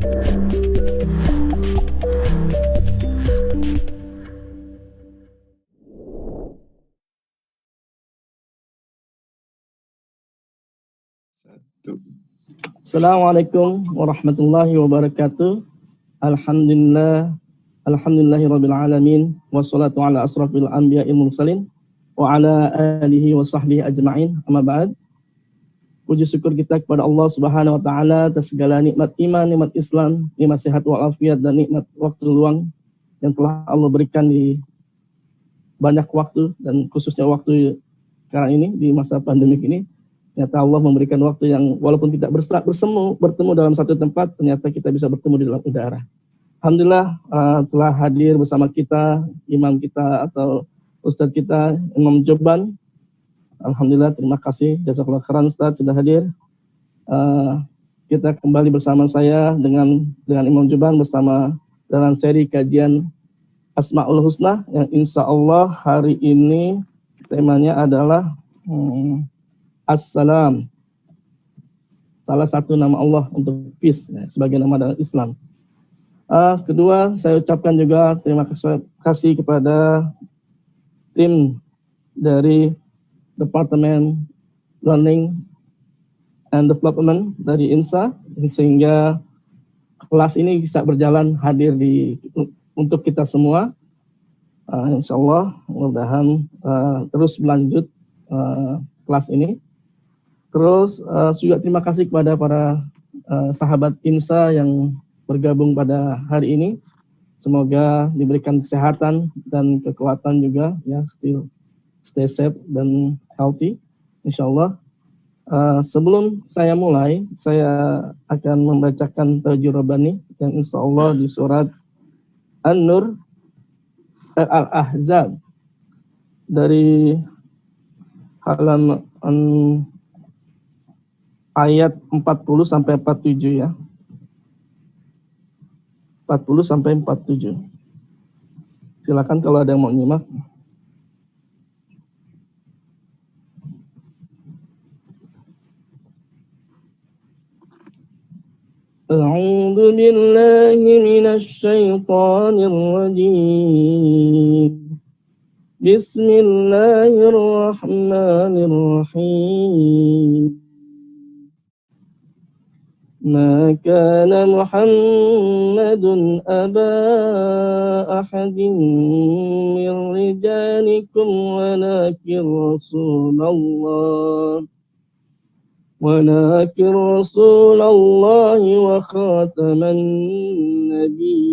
Assalamualaikum warahmatullahi wabarakatuh. Alhamdulillahirabbil alamin wassalatu ala asrafil anbiya'il mursalin wa ala alihi wa sahbihi ajma'in. Amma ba'd. Puji syukur kita kepada Allah Subhanahu wa taala atas segala nikmat iman, nikmat Islam, nikmat sehat walafiat dan nikmat waktu luang yang telah Allah berikan di banyak waktu dan khususnya waktu sekarang ini di masa pandemik ini. Ternyata Allah memberikan waktu yang walaupun tidak bertemu dalam satu tempat, ternyata kita bisa bertemu di dalam udara. Alhamdulillah telah hadir bersama kita, imam kita atau ustadz kita, Imam Joban. Alhamdulillah, terima kasih. Jazakallah khairan Ustadz sudah hadir. Kita kembali bersama saya dengan Imam Joban bersama dalam seri kajian Asmaul Husna yang insya Allah hari ini temanya adalah Assalam, salah satu nama Allah untuk peace ya, sebagai nama dalam Islam. Kedua, saya ucapkan juga terima kasih kepada tim dari Departemen Learning and Development dari INSA sehingga kelas ini bisa berjalan hadir untuk kita semua. Insya Allah mudah-mudahan terus berlanjut kelas ini. Terus juga terima kasih kepada para sahabat INSA yang bergabung pada hari ini. Semoga diberikan kesehatan dan kekuatan juga ya, still stay safe dan healthy insyaallah. Sebelum saya mulai, saya akan membacakan Tajwid Rabbani yang insyaallah di surat An-Nur Al-Ahzab dari halaman ayat 40 sampai 47 ya. 40 sampai 47. Silakan kalau ada yang mau nyimak. A'udzu billahi minasy syaithanir rajim. Bismillahirrahmanirrahim. ما كان محمد أبا أحد من رجالكم ولكن رسول الله وخاتم النبي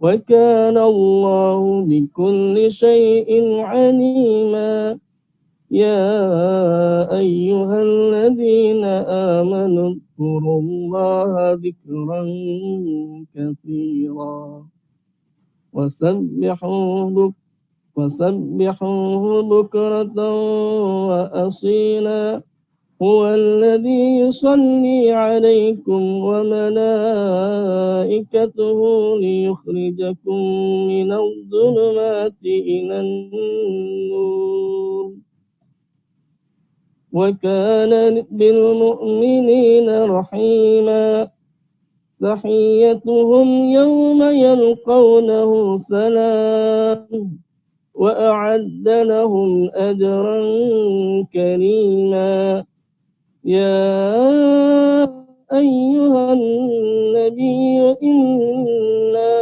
وكان الله بكل شيء عليما. يا أيها الذين آمنوا اذكروا الله ذكرا كثيرا وسبحوه بكرة وأصيلا هو الذي يصلي عليكم وملائكته ليخرجكم من الظلمات إلى النور وكان بالمؤمنين رحيما. تحيتهم يوم يلقونه سلام وأعد لهم أجرا كريما. يا أيها النبي إنا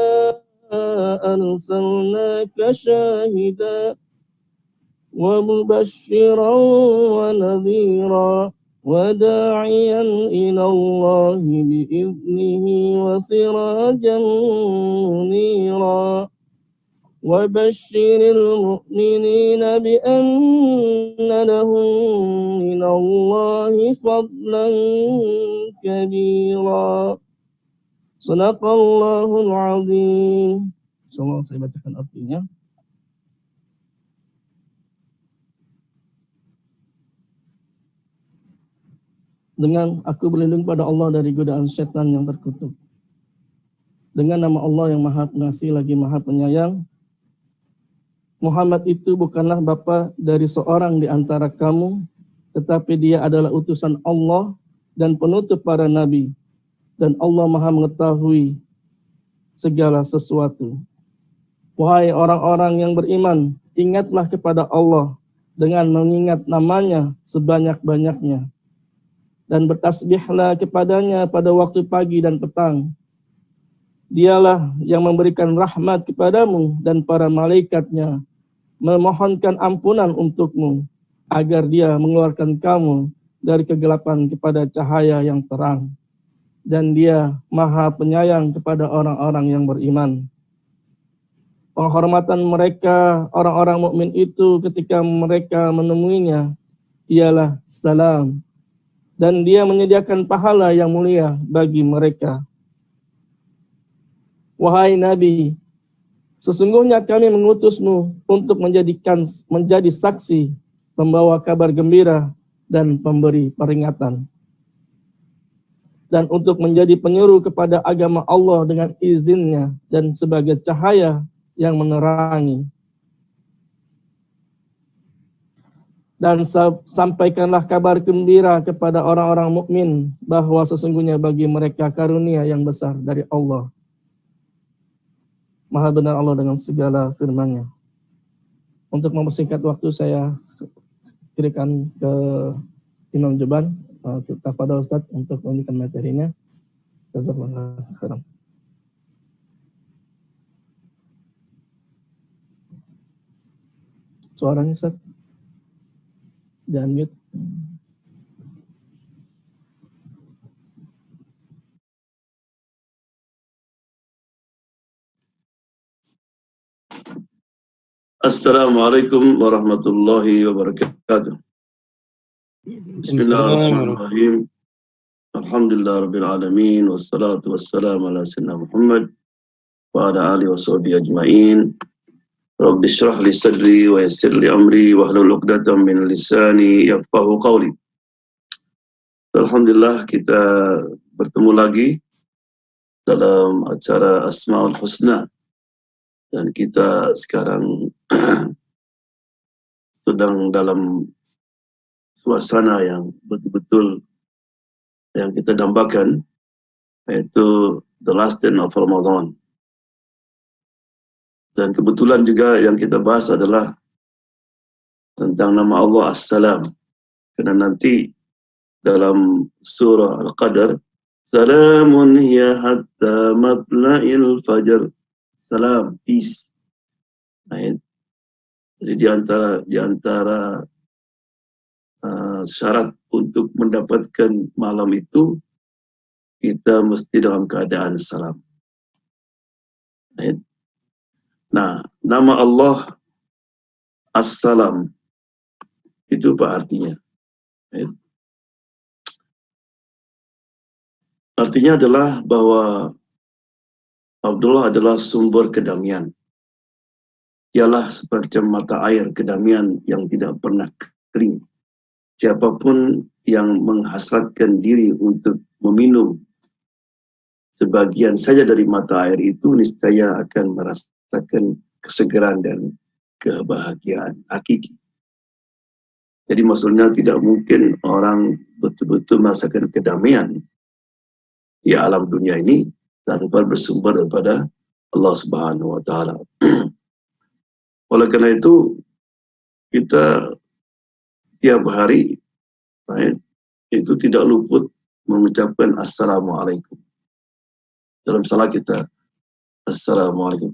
أرسلناك شاهدا ومبشرا ونذيرا وداعيا إلى الله بإذنه وسراجا منيرا وبشر المؤمنين بأن لهم من الله فضلا كبيرا. Sadaqallahul azim. Semua saya bacakan artinya. Dengan aku berlindung pada Allah dari godaan setan yang terkutuk. Dengan nama Allah yang Maha Pengasih lagi Maha Penyayang. Muhammad itu bukanlah bapa dari seorang di antara kamu, tetapi dia adalah utusan Allah dan penutup para nabi. dan Allah Maha mengetahui segala sesuatu. Wahai orang-orang yang beriman, ingatlah kepada Allah dengan mengingat namanya sebanyak-banyaknya. Dan bertasbihlah kepadanya pada waktu pagi dan petang. Dialah yang memberikan rahmat kepadamu dan para malaikatnya, memohonkan ampunan untukmu, agar dia mengeluarkan kamu dari kegelapan kepada cahaya yang terang. Dan dia Maha Penyayang kepada orang-orang yang beriman. Penghormatan mereka, orang-orang mukmin itu ketika mereka menemuinya, ialah salam. Dan dia menyediakan pahala yang mulia bagi mereka. Wahai Nabi, sesungguhnya kami mengutusmu untuk menjadi saksi, pembawa kabar gembira, dan pemberi peringatan. Dan untuk menjadi penyuruh kepada agama Allah dengan izinnya, dan sebagai cahaya yang menerangi. Dan sampaikanlah kabar gembira kepada orang-orang mukmin bahwa sesungguhnya bagi mereka karunia yang besar dari Allah. Maha benar Allah dengan segala firman-Nya. Untuk mempersingkat waktu, saya kirimkan ke Imam Juban kepada Ustadz untuk memberikan materinya. Jazakallahu khairan. Suaranya Ustaz, jangan mute. Assalamualaikum warahmatullahi wabarakatuh. Bismillahirrahmanirrahim. Alhamdulillah rabbil alamin, wassalatu wassalamu ala sayyidina Muhammad wa ala alihi wa sahbihi ajma'in. Rabbi shrah li sadri wa yassir li amri wahlul 'uqdatam min lisani yafqahu qawli. Alhamdulillah kita bertemu lagi dalam acara Asmaul Husna, dan kita sekarang sedang dalam suasana yang betul-betul yang kita dambakan, yaitu the last day of Ramadan. Dan kebetulan juga yang kita bahas adalah tentang nama Allah As-Salam. Karena nanti dalam surah Al-Qadar, Salamun hiya hatta matla'il fajar. Salam, peace. Nah, jadi di antara syarat untuk mendapatkan malam itu, kita mesti dalam keadaan salam. Nah, nama Allah As-Salam itu apa artinya? Artinya adalah bahwa Abdullah adalah sumber kedamaian. Ialah semacam mata air kedamaian yang tidak pernah kering. Siapapun yang menghasratkan diri untuk meminum sebagian saja dari mata air itu, niscaya akan merasakan kesegaran dan kebahagiaan hakiki. Jadi maksudnya tidak mungkin orang betul-betul merasakan kedamaian di alam dunia ini tanpa bersumber daripada Allah Subhanahu wa Ta'ala. Oleh karena itu, kita tiap hari itu tidak luput mengucapkan Assalamualaikum. Dalam salat kita Assalamualaikum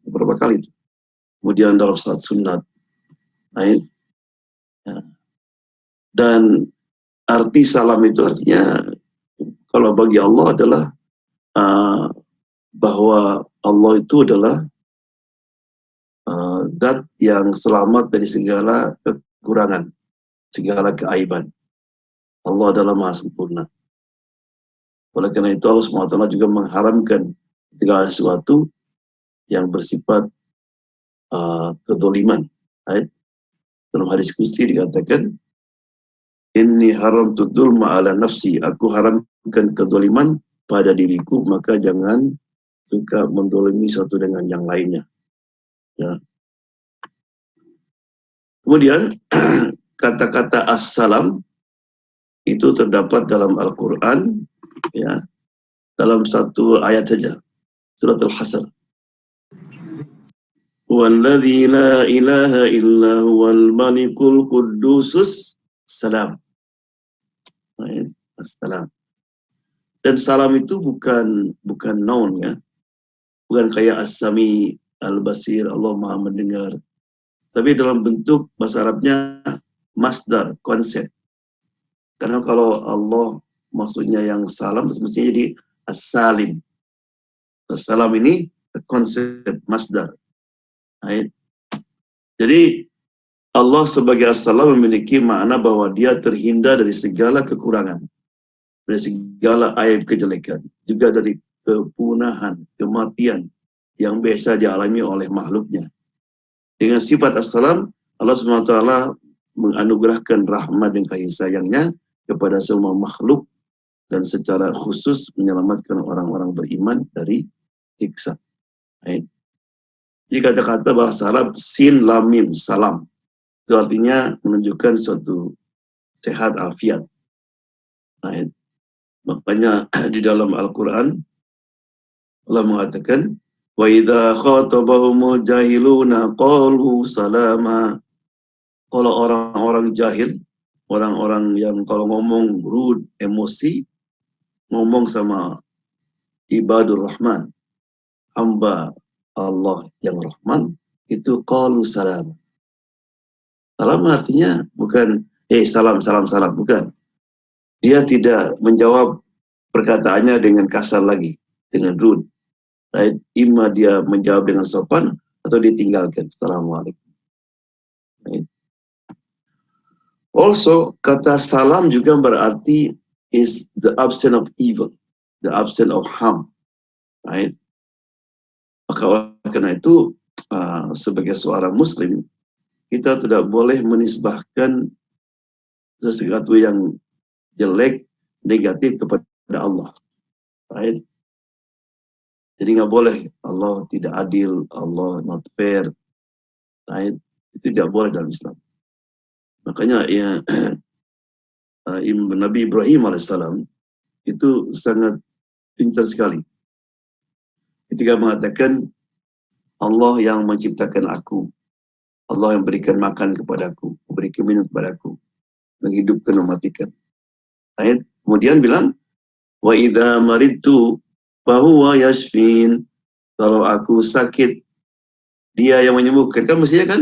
berapa kali itu. Kemudian dalam salat sunat. Dan arti salam itu artinya, kalau bagi Allah adalah bahwa Allah itu adalah zat yang selamat dari segala kekurangan, segala keaiban. Allah adalah Maha Sempurna. Oleh karena itu Allah SWT juga mengharamkan segala sesuatu yang bersifat kedoliman. Dalam hadis qudsi dikatakan, Inni haramtu dzulma ala nafsi, aku haramkan kedoliman pada diriku, maka jangan suka mendolimi satu dengan yang lainnya. Ya. Kemudian kata-kata Assalam itu terdapat dalam Al-Quran Ya, dalam satu ayat saja, surat Al-Hasr. Walladzi la ilaha illa huwal malikul quddusus salam. Assalam. Dan salam itu bukan noun ya. Bukan kayak as-sami, al-basir, Allah Maha mendengar. Tapi dalam bentuk bahasa Arabnya masdar, konsep. Karena kalau Allah maksudnya yang salam, mestinya jadi as-salim. As-salam ini konsep masdar. Right? Jadi Allah sebagai as-salam memiliki makna bahwa dia terhindar dari segala kekurangan, dari segala aib kejelekan, juga dari kepunahan, kematian yang biasa dialami oleh makhluknya. Dengan sifat as-salam, Allah SWT menganugerahkan rahmat dan kasih sayangnya kepada semua makhluk dan secara khusus menyelamatkan orang-orang beriman dari siksa. Right? Jadi kata-kata bahasa Arab sin lam mim salam itu artinya menunjukkan suatu sehat afiat. Right? Makanya di dalam Al-Quran Allah mengatakan wa idza khatabahumul jahiluna qalu salama. Kalau orang-orang jahil, orang-orang yang kalau ngomong rude, emosi, ngomong sama ibadur rahman, hamba Allah yang rahman, itu qalu salam. Salam artinya bukan salam, bukan. Dia tidak menjawab perkataannya dengan kasar lagi, dengan rude. Right? Ima dia menjawab dengan sopan atau ditinggalkan. Assalamualaikum. Right? Also, kata salam juga berarti is the absence of evil, the absence of harm. Right? Maka karena itu, sebagai seorang Muslim, kita tidak boleh menisbahkan sesuatu yang jelek, negatif kepada Allah. Right? Jadi nggak boleh Allah tidak adil, Allah not fair. Right? Itu tidak boleh dalam Islam. Makanya ya, Nabi Ibrahim alaihissalam itu sangat pintar sekali ketika mengatakan Allah yang menciptakan aku, Allah yang berikan makan kepadaku, memberikan minum kepadaku, menghidupkan, mematikan. Ayat kemudian bilang wa idza maridtu fahuwa yashfin. Kalau aku sakit, dia yang menyembuhkan. Kan mestinya kan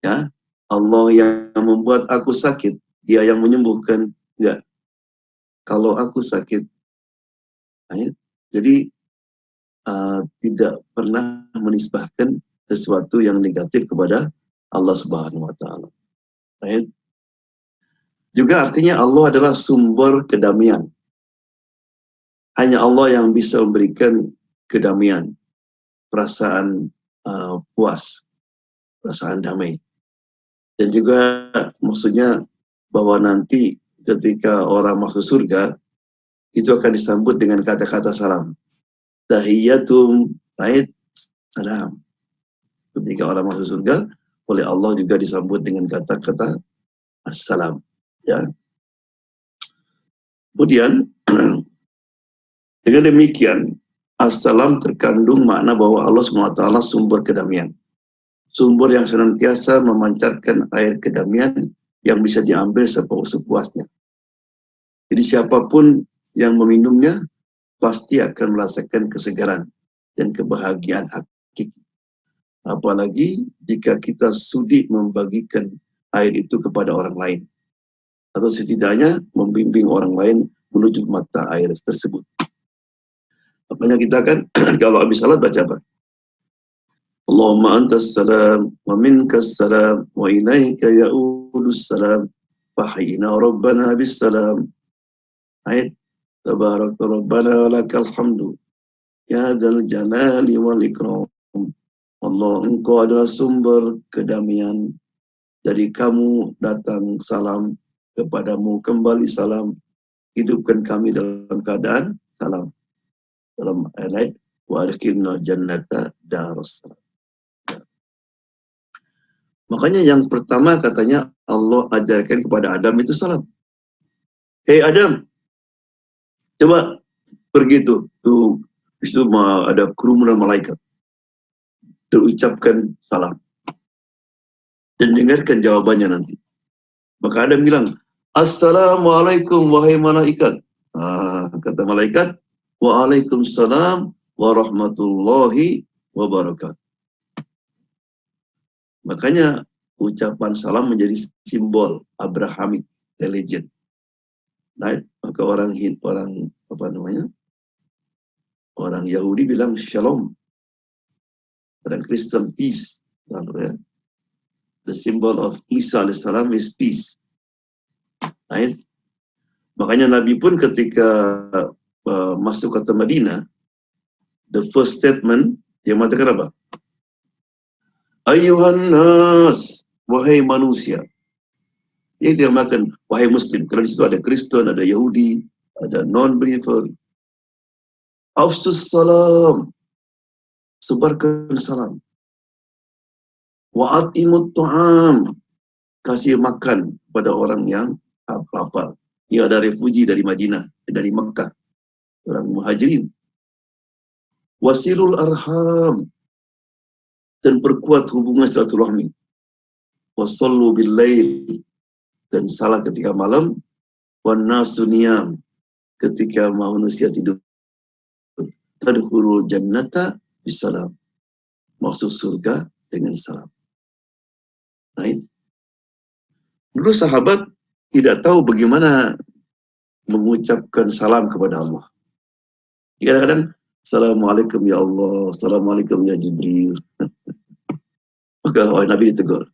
ya, Allah yang membuat aku sakit, dia yang menyembuhkan. Enggak. Kalau aku sakit, ayat. Jadi tidak pernah menisbahkan sesuatu yang negatif kepada Allah Subhanahu wa taala. Right? Juga artinya Allah adalah sumber kedamaian. Hanya Allah yang bisa memberikan kedamaian, perasaan puas, perasaan damai. Dan juga maksudnya bahwa nanti ketika orang masuk surga itu akan disambut dengan kata-kata salam. Tahiyyatum, right? Salam. Ketika orang masuk surga, oleh Allah juga disambut dengan kata-kata assalam. Ya. Kemudian, dengan demikian, assalam terkandung makna bahwa Allah SWT sumber kedamaian. Sumber yang senantiasa memancarkan air kedamaian yang bisa diambil sepuasnya. Jadi siapapun yang meminumnya, pasti akan merasakan kesegaran dan kebahagiaan hakiki. Apalagi jika kita sudi membagikan air itu kepada orang lain. Atau setidaknya membimbing orang lain menuju mata air tersebut. Makanya kita kan kalau habis salat baca apa? Allahumma antas salam wa minkas salam wa ilaika ya'udus salam fahyina rabbana bis salam. Ayat tabarakta rabbana lakal hamdu ya dzal jalali wal ikram. Allah, engkau adalah sumber kedamaian, dari kamu datang salam, kepadamu kembali salam, hidupkan kami dalam keadaan salam. Dalam ayat wa adkhilna jannata darussalam. Makanya yang pertama katanya Allah ajarkan kepada Adam itu salam. Hei Adam, Coba pergi tuh di situ ada kerumunan malaikat. Dan ucapkan salam. Dan dengarkan jawabannya nanti. Maka Adam bilang, Assalamualaikum wahai malaikat. Kata malaikat, Waalaikumsalam warahmatullahi wabarakatuh. Makanya ucapan salam menjadi simbol Abrahamic religion. Nah, maka orang Yahudi bilang shalom. Orang Kristen peace. Ya. The symbol of Isa alaihissalam is peace. Right? Makanya Nabi pun ketika masuk kota Madinah, the first statement dia mengatakan apa? Ayuhan nas, wahai manusia. Dia tidak makan wahai muslim. Karena di situ ada Kristen, ada Yahudi, ada non-believer. Afsus salam, sebarkan salam. Wa'atimut ta'am, kasih makan pada orang yang lapar. Ini ada refugi dari Madinah, dari Mekah, orang muhajirin. Wasilul arham, dan perkuat hubungan silaturahmi. Wassallu bil lail, dan salat ketika malam. Wan nasu niyam, ketika manusia tidur. Tadkhulul jannata bisalam, masuk surga dengan salam. Nah, dulu sahabat tidak tahu bagaimana mengucapkan salam kepada Allah. Kadang-kadang, Assalamualaikum ya Allah, Assalamualaikum ya Jibril. Maka oleh Nabi ditegur.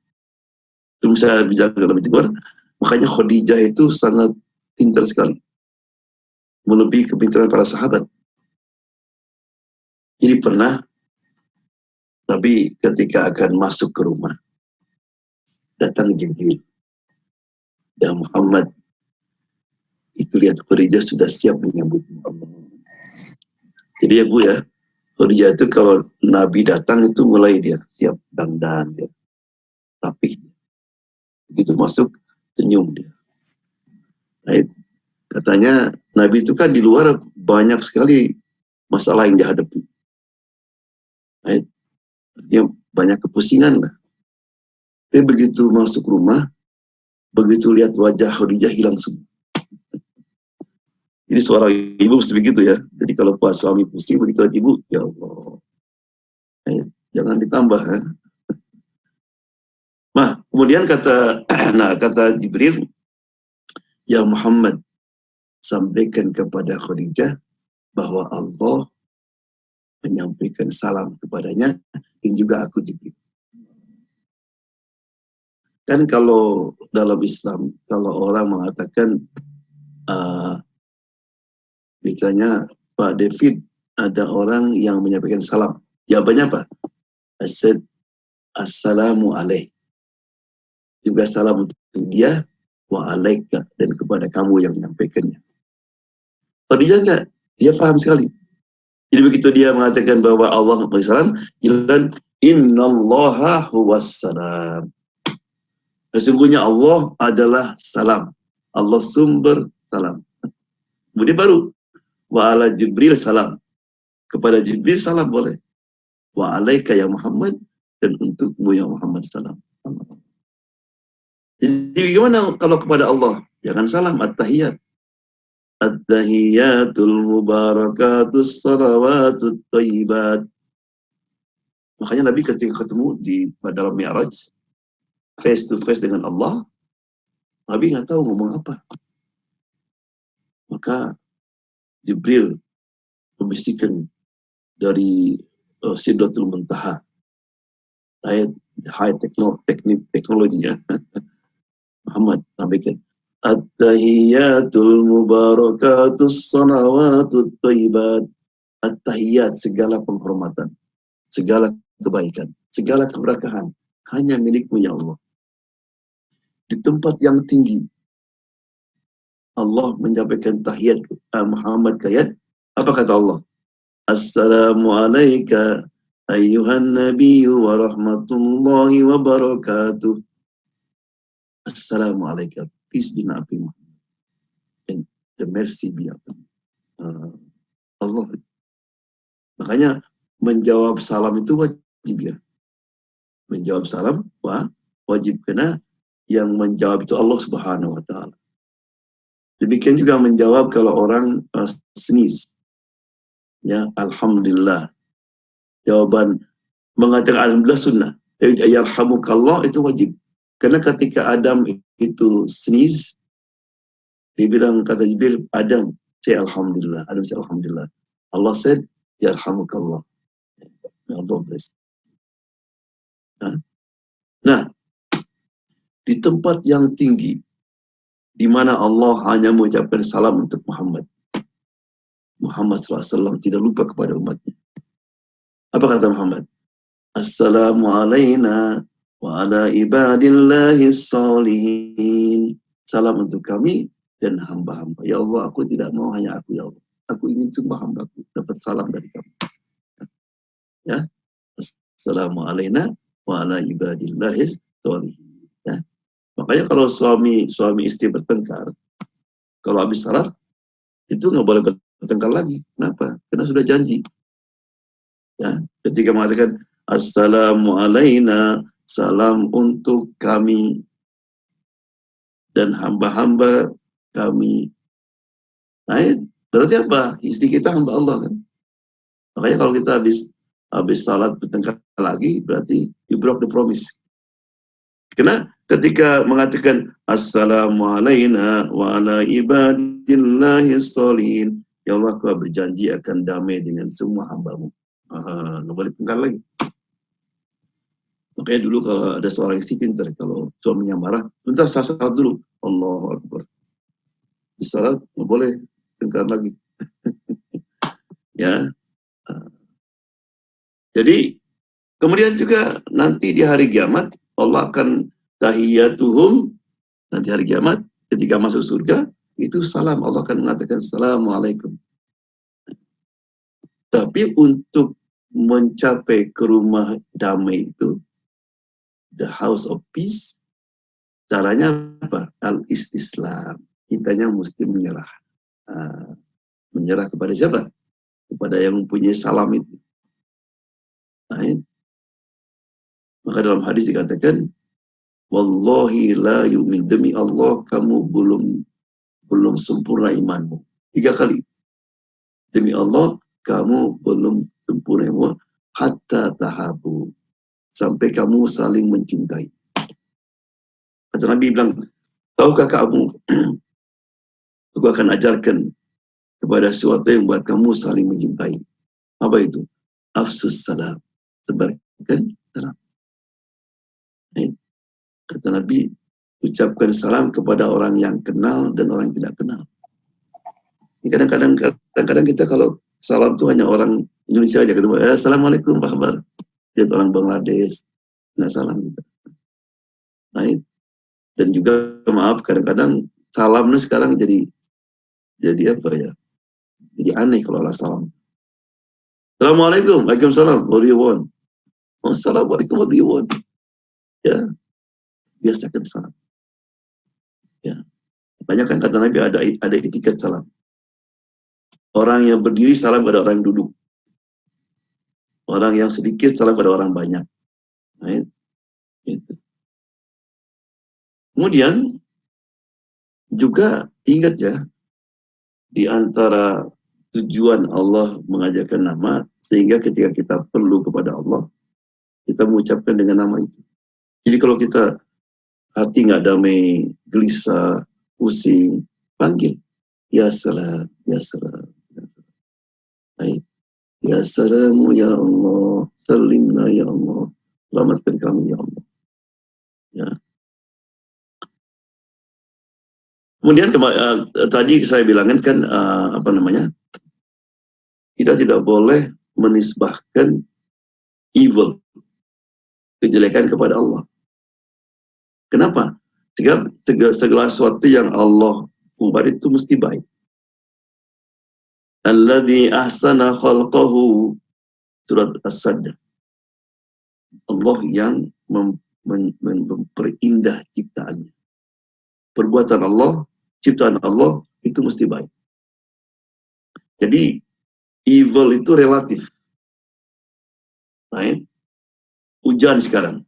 Terus saya bicara Nabi ditegur, makanya Khadijah itu sangat pintar sekali. Melebihi kepintaran para sahabat. Jadi pernah, Nabi ketika akan masuk ke rumah, datang Jibril. Ya Muhammad, itu lihat Khadijah sudah siap menyambutmu. Jadi ya Bu ya, Khadijah itu kalau Nabi datang itu mulai dia siap dandan dia, rapih. Begitu masuk senyum dia. Nah, katanya Nabi itu kan di luar banyak sekali masalah yang dihadapi. Nah, artinya banyak kepusingan lah. Tapi begitu masuk rumah, begitu lihat wajah Khadijah hilang semua. Jadi seorang ibu mesti begitu ya. Jadi kalau pas suami pusing, begitu lagi ibu, ya Allah. Jangan ditambah. Ya. Nah, kemudian kata Jibril, ya Muhammad, sampaikan kepada Khadijah bahwa Allah menyampaikan salam kepadanya dan juga aku Jibril. Kan kalau dalam Islam, kalau orang mengatakan misalnya Pak David, ada orang yang menyampaikan salam. Jawabannya apa? Assalamu alaih. Juga salam untuk dia, wa alaika, dan kepada kamu yang menyampaikannya. Khadijah enggak, dia paham sekali. Jadi begitu dia mengatakan bahwa Allah memberi salam, jalan innallaha huwas salam. Sesungguhnya Allah adalah salam. Allah sumber salam. Kemudian baru wa ala Jibril salam. Kepada Jibril salam boleh. Wa alaika ya Muhammad, dan untukmu ya Muhammad salam. Jadi bagaimana kalau kepada Allah? Jangan salam, at-tahiyat. At-tahiyatul mubarakatus salawatut thayyibat. Makanya Nabi ketika ketemu pada dalam Mi'raj, face to face dengan Allah, Nabi nggak tahu ngomong apa. Maka Jibril membisikkan dari Sidratul Muntaha, high teknologinya. Muhammad sampaikan, At-tahiyatul mubarakatus salawatut thayyibat. At-tahiyat, segala penghormatan, segala kebaikan, segala keberkahan hanya milikmu ya Allah. Di tempat yang tinggi Allah menyampaikan tahiyat Muhammad kayat. Apa kata Allah? Assalamu alayka ayyuhan nabiyyu wa rahmatullahi wa barakatuh. Assalamu alayka, peace be upon you, and the mercy be upon you. Allah. Makanya menjawab salam itu wajib ya. Menjawab salam wajib, karena yang menjawab itu Allah Subhanahu wa taala. Demikian juga menjawab kalau orang sneeze. Ya, alhamdulillah. Jawaban mengatakan alhamdulillah sunnah. Yarhamukallah itu wajib. Karena ketika Adam itu sneeze, dia bilang, kata Jibril, Adam, say alhamdulillah. Adam say alhamdulillah. Allah said, yarhamukallah. Allah bless. Nah, di tempat yang tinggi, di mana Allah hanya mengucapkan salam untuk Muhammad. Muhammad SAW tidak lupa kepada umatnya. Apa kata Muhammad? Assalamu alayna wa ala ibadillahis salihin. Salam untuk kami dan hamba-hamba. Ya Allah, aku tidak mau hanya aku, ya Allah. Aku ingin semua hamba-Ku dapat salam dari kamu. Ya. Assalamu alayna wa ala ibadillahis salihin. Ya. Makanya kalau suami istri bertengkar, kalau habis salat, itu nggak boleh bertengkar lagi. Kenapa? Karena sudah janji. Ya, ketika mengatakan assalamu alayna, salam untuk kami dan hamba-hamba kami. Nah, berarti apa? Istri kita hamba Allah kan. Makanya kalau kita habis salat bertengkar lagi, berarti you broke the promise. Karena ketika mengatakan assalamu alayna wa ala ibadillahis sholihin, ya Allah, Kau berjanji akan damai dengan semua hamba-Mu. Nggak boleh tengkar lagi. Makanya dulu kalau ada seorang istri pintar, kalau suaminya marah, bentar salat dulu. Allahu Akbar. Di salat nggak boleh tengkar lagi. Ya. Jadi kemudian juga nanti di hari kiamat Allah akan tahiyyatuhum, nanti hari kiamat ketika masuk surga itu salam, Allah akan mengatakan assalamualaikum. Tapi untuk mencapai ke rumah damai itu, the house of peace, caranya apa? Al-istislam. Kitanya mesti menyerah. Menyerah kepada siapa? Kepada yang mempunyai salam itu. Nah, maka dalam hadis dikatakan, wallahi la yu'min, demi Allah kamu belum sempurna imanmu. 3 kali. Demi Allah kamu belum sempurna imanmu hatta tahabu, sampai kamu saling mencintai. Kata Nabi bilang, tahukah kamu, aku akan ajarkan kepada sesuatu yang buat kamu saling mencintai. Apa itu? Afsus salam, sebarkan salam. Kata Nabi, ucapkan salam kepada orang yang kenal dan orang yang tidak kenal. Kadang-kadang kita kalau salam itu hanya orang Indonesia aja ketemu, assalamualaikum, apa kabar? Lihat orang Bangladesh, nggak salam gitu. Nah, dan juga maaf, kadang-kadang salamnya sekarang jadi apa ya? Jadi aneh kalau Allah salam. Assalamualaikum, waalaikumsalam, what do you want? Oh, assalamualaikum, what do you want? Ya, biasakan salam. Ya, banyak kan kata Nabi ada etiket salam. Orang yang berdiri salam pada orang yang duduk. Orang yang sedikit salam pada orang banyak. Nah, itu. Kemudian juga ingat ya, di antara tujuan Allah mengajarkan nama, sehingga ketika kita perlu kepada Allah, kita mengucapkan dengan nama itu. Jadi kalau kita hati nggak damai, gelisah, pusing, panggil. Ya salam, ya salam, ya salam. Baik. Ya salamu ya Allah, salimna ya Allah, selamatkan kami ya Allah. Ya. Kemudian tadi saya bilangkan kan kita tidak boleh menisbahkan evil, kejelekan kepada Allah. Kenapa? Segala sesuatu yang Allah buat itu mesti baik. Alladzi ahsana khalqahu, surat As-Sajdah. Allah yang memperindah ciptaannya. Perbuatan Allah, ciptaan Allah itu mesti baik. Jadi evil itu relatif. Right? Hujan sekarang.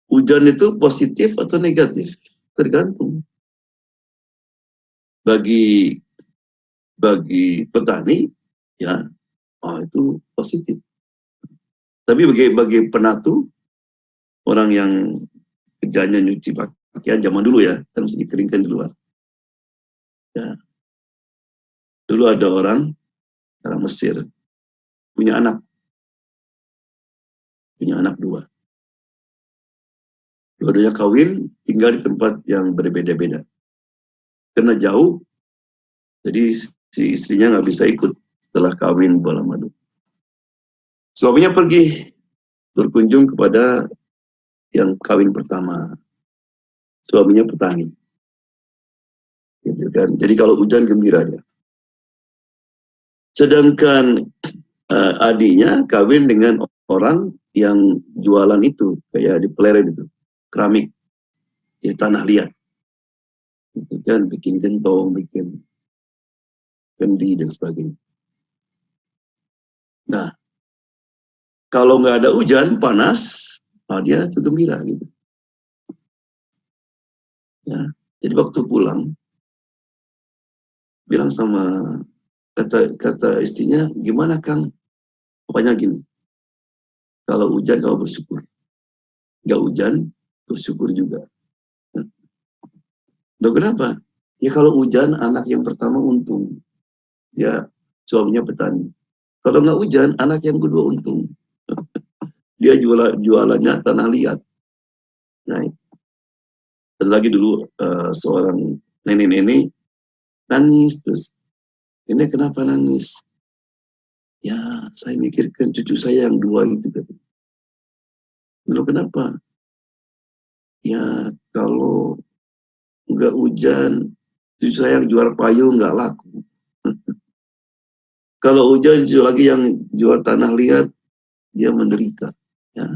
Hujan itu positif atau negatif? Tergantung. Bagi petani, ya, itu positif. Tapi bagi penatu, orang yang kerjanya nyuci pakaian zaman dulu ya, kan mesti dikeringkan di luar. Ya. Dulu ada orang Mesir punya anak 2. Dua-duanya kawin, tinggal di tempat yang berbeda-beda. Karena jauh, jadi si istrinya nggak bisa ikut setelah kawin bola madu. Suaminya pergi berkunjung kepada yang kawin pertama. Suaminya petani. Gitu kan. Jadi kalau hujan gembira dia. Sedangkan adiknya kawin dengan orang yang jualan itu, kayak di Pleret itu, keramik di tanah liat. Gitu kan, bikin gentong, bikin kendi dan sebagainya. Nah, kalau nggak ada hujan, panas, dia tuh gembira gitu. Ya, jadi waktu pulang, bilang sama kata istrinya, gimana Kang? Pokoknya gini, kalau hujan kau bersyukur, nggak hujan bersyukur juga. Loh kenapa? Ya kalau hujan anak yang pertama untung, ya suaminya petani. Kalau nggak hujan anak yang kedua untung, dia jualannya tanah liat. Nah, dan lagi dulu seorang nenek-nenek nangis terus. Ini kenapa nangis? Ya, saya mikirkan cucu saya yang 2 itu. Lalu kenapa? Ya, kalau nggak hujan, cucu saya yang jual payung nggak laku. Kalau hujan, cucu lagi yang jual tanah liat, dia menderita. Ya.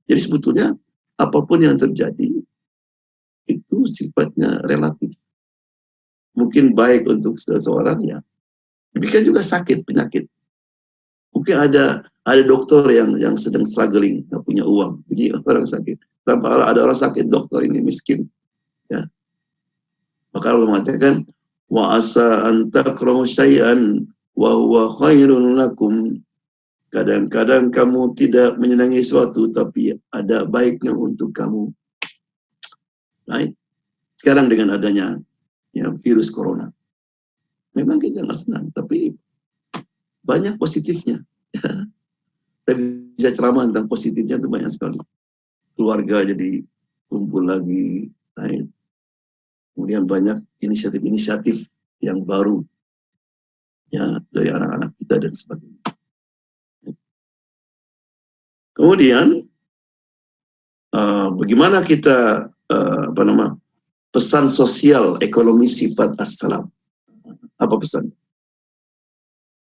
Jadi sebetulnya apapun yang terjadi, itu sifatnya relatif. Mungkin baik untuk seseorang ya. Demikian juga sakit, penyakit. Mungkin ada dokter yang sedang struggling, nggak punya uang. Jadi orang sakit. Tanpa ada orang sakit, dokter ini miskin. Ya. Maka Allah mengatakan, wa asa an takrahu syai'an wa huwa khairun lakum. Kadang-kadang kamu tidak menyenangi sesuatu, tapi ada baiknya untuk kamu. Right? Sekarang dengan adanya virus corona, memang kita nggak senang, tapi banyak positifnya. Saya bisa ceramah tentang positifnya itu banyak sekali. Keluarga jadi kumpul lagi, right? Kemudian banyak inisiatif-inisiatif yang baru ya dari anak-anak kita dan sebagainya. Kemudian bagaimana kita pesan sosial ekonomi sifat as-salam? Apa pesan?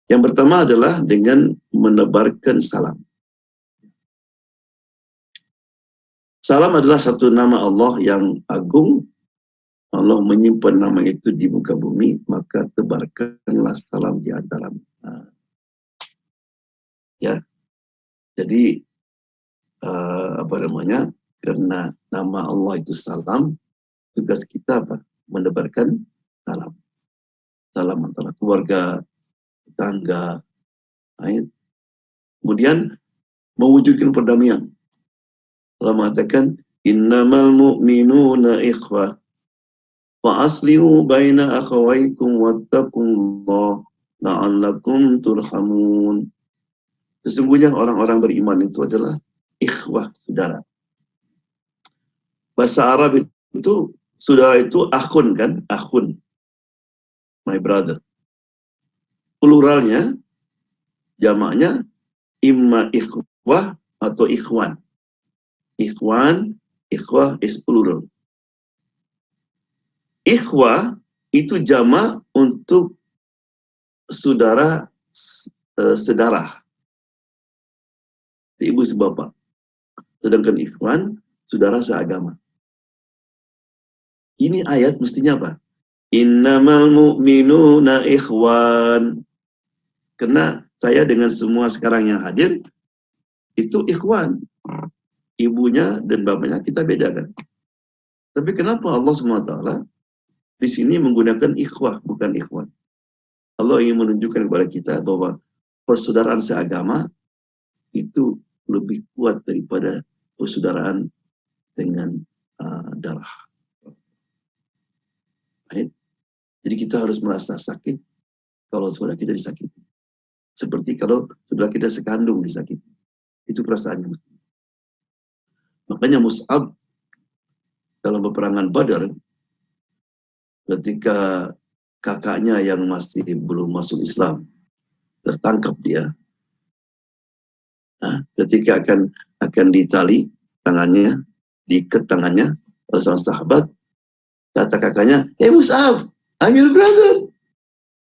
Yang pertama adalah dengan menebarkan salam. Salam adalah satu nama Allah yang agung. Allah menyimpan nama itu di muka bumi, maka tebarkanlah salam di antara. Ya, jadi karena nama Allah itu salam, tugas kita apa? Menebarkan salam. Salam antara keluarga, tetangga. Kemudian mewujudkan perdamaian. Allah mengatakan, innamal mu'minuna ikhwah. Fa'aslihu baina akhawaikum wattaqullah la'allakum turhamun. Sesungguhnya orang-orang beriman itu adalah ikhwah, saudara. Bahasa Arab itu saudara itu akhun kan? Akhun. My brother. Pluralnya, jamaknya imma ikhwah atau ikhwan. Ikhwan, ikhwah is plural. Ikhwah itu jamak untuk saudara sedarah. Ibu sebapak. Sedangkan ikhwan, saudara seagama. Ini ayat mestinya apa? Innamal mu'minuna ikhwan. Karena saya dengan semua sekarang yang hadir, itu ikhwan. Ibunya dan bapaknya kita bedakan. Tapi kenapa Allah SWT di sini menggunakan ikhwah, bukan ikhwan? Allah ingin menunjukkan kepada kita bahwa persaudaraan seagama itu lebih kuat daripada persaudaraan dengan darah. Right? Jadi kita harus merasa sakit kalau saudara kita disakiti. Seperti kalau saudara kita sekandung disakiti. Itu perasaannya. Makanya Mus'ab dalam peperangan Badar, ketika kakaknya yang masih belum masuk Islam tertangkap dia, ketika akan ditali tangannya, diikat tangannya oleh seorang sahabat, kata kakaknya, "Hey Mus'ab, I'm your brother."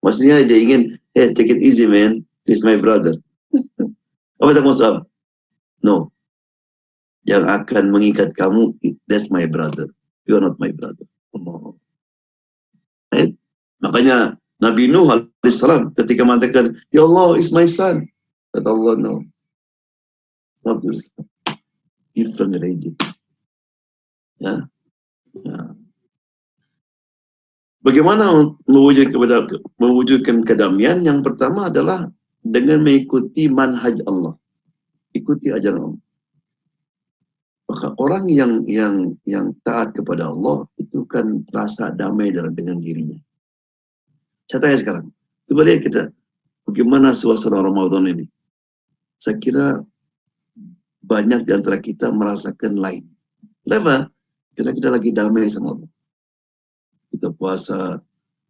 Maksudnya dia ingin, "Hey, take it easy man, this is my brother." Apa kata Mus'ab? "No, yang akan mengikat kamu, that's my brother. You are not my brother." Right? Makanya Nabi Nuh alaihissalam ketika mengatakan, "Ya Allah, is my son." Kata Allah, "No, not your son. Different religion." Ya. Bagaimana mewujudkan kedamaian? Yang pertama adalah dengan mengikuti manhaj Allah, ikuti ajaran Allah. Maka orang yang taat kepada Allah itu kan terasa damai dengan dirinya. Saya tanya sekarang, coba lihat kita bagaimana suasana Ramadan ini. Saya kira banyak di antara kita merasakan lain. Kenapa? Karena kita lagi damai sama Allah. Kita puasa,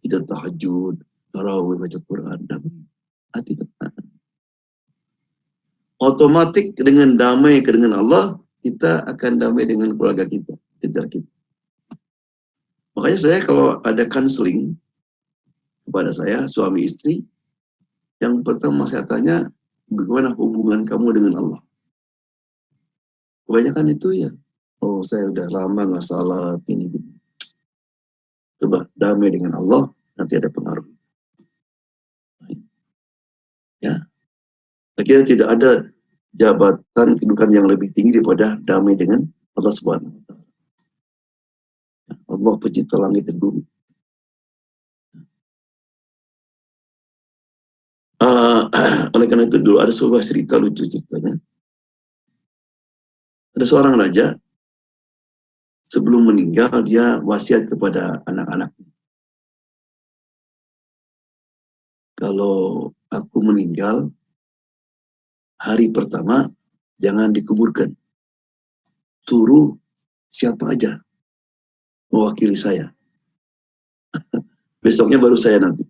kita tahajud, tarawih, baca Quran, damai. Hati tenang. Otomatik dengan damai dengan Allah, kita akan damai dengan keluarga kita, sekitar kita. Makanya saya kalau ada counseling kepada saya, suami istri, yang pertama saya tanya, bagaimana hubungan kamu dengan Allah? Kebanyakan itu ya, oh saya udah lama nggak salat, ini. Coba damai dengan Allah, nanti ada pengaruh. Ya, akhirnya tidak ada jabatan kedudukan yang lebih tinggi daripada damai dengan Allah Subhanahu wa Ta'ala. Allah pencipta langit dan bumi. Oleh karena itu dulu ada sebuah cerita lucu ceritanya. Ada seorang raja sebelum meninggal dia wasiat kepada anak-anaknya. Kalau aku meninggal, hari pertama jangan dikuburkan. Suruh siapa aja mewakili saya. Besoknya baru saya nanti.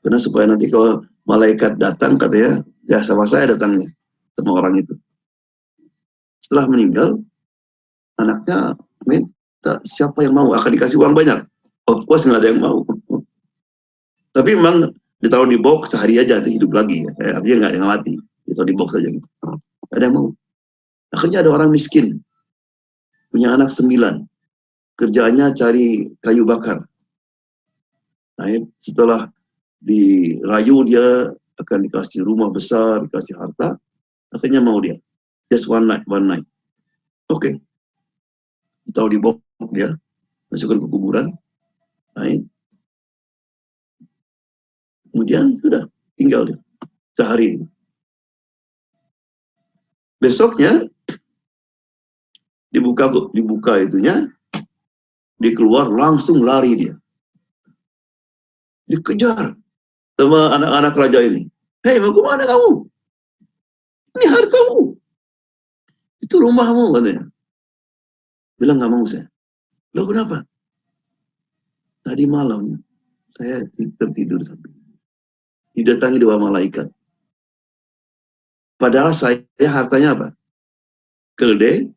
Karena supaya nanti kalau malaikat datang katanya, ya sama saya datangnya, sama orang itu. Setelah meninggal, anaknya minta siapa yang mau, akan dikasih uang banyak. Of course nggak ada yang mau. Tapi memang ditaruh di box sehari aja, itu hidup lagi. Artinya nggak mati, ditaruh di box aja gitu. Nggak ada yang mau. Akhirnya ada orang miskin, punya anak 9, kerjaannya cari kayu bakar. Nah, setelah dirayu dia akan dikasih rumah besar, dikasih harta, akhirnya mau dia. Just one night. Oke. Ditaruh di box dia, masukkan ke kuburan. Nah, kemudian sudah tinggal dia sehari. Besoknya dibuka itunya, dia keluar langsung lari dia. Dikejar sama anak-anak raja ini. "Hei, mau kemana kamu? Ini hartamu. Itu rumahmu," katanya. Bilang nggak mau saya. "Loh kenapa?" "Tadi malam saya tertidur sampai didatangi 2 malaikat. Padahal saya hartanya apa? Keledai,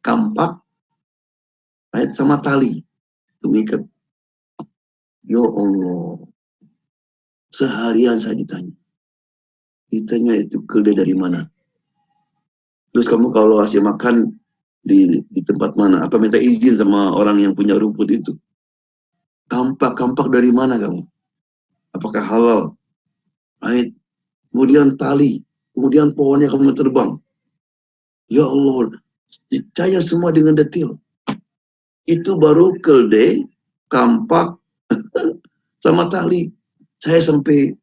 kampak, sama tali. Itu ngikat. Ya Allah. Seharian saya ditanya. Ditanya itu keledai dari mana? Terus kamu kalau kasih makan di tempat mana? Apa minta izin sama orang yang punya rumput itu? Kampak dari mana kamu? Apakah halal? Right? Kemudian tali, kemudian pohonnya kamu terbang. Ya Allah, dicaya semua dengan detail. Itu baru keldai, kampak, sama tali. Saya sampai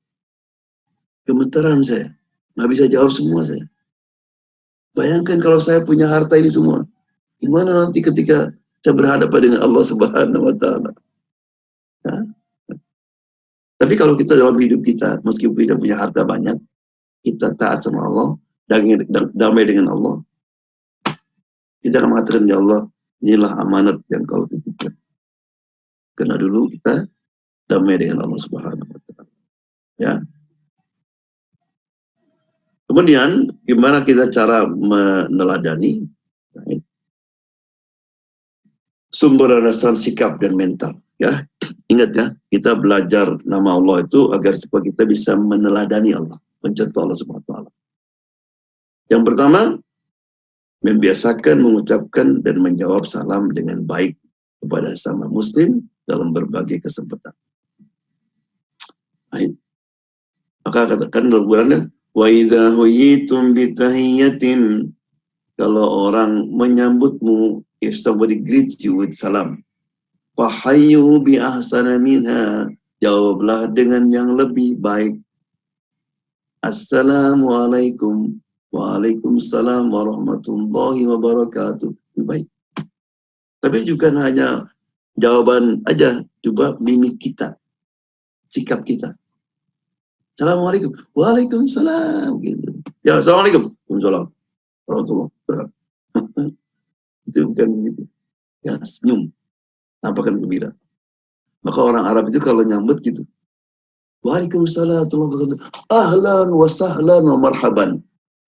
gemeteran saya. Nggak bisa jawab semua saya. Bayangkan kalau saya punya harta ini semua. Gimana nanti ketika saya berhadapan dengan Allah Subhanahu wa Ta'ala? Ya. Tapi kalau kita dalam hidup kita, meskipun kita punya harta banyak, kita taat sama Allah, damai dengan Allah, kita akan mengatakan, ya Allah, inilah amanat yang kau titipkan. Karena dulu kita damai dengan Allah Subhanahu wa Ta'ala. Ya. Kemudian, gimana kita cara meneladani sumber dasar sikap dan mental? Ya, ingat ya, kita belajar nama Allah itu agar supaya kita bisa meneladani Allah, mencontoh Allah Subhanahu wa Ta'ala. Yang pertama, membiasakan mengucapkan dan menjawab salam dengan baik kepada sesama muslim dalam berbagai kesempatan. Baik. Maka katakan dalam Qurannya, wa idza huyitum bi tahiyyatin, kalau orang menyambutmu, if somebody greets you with salam, fahayyu bi ahsana minha, jawablah dengan yang lebih baik. Assalamualaikum, waalaikumsalam warahmatullahi wabarakatuh. Lebih baik. Tapi juga hanya jawaban aja, coba mimik kita, sikap kita. Assalamualaikum, waalaikumsalam. Gitu. Ya, assalamualaikum, waalaikumsalam warahmatullahi wabarakatuh. Itu bukan begitu. Ya, senyum, nampakkan gembira. Maka orang Arab itu kalau nyambut gitu, waalaikumsalam warahmatullahi wabarakatuh. Ahlan wa sahlan wa marhaban.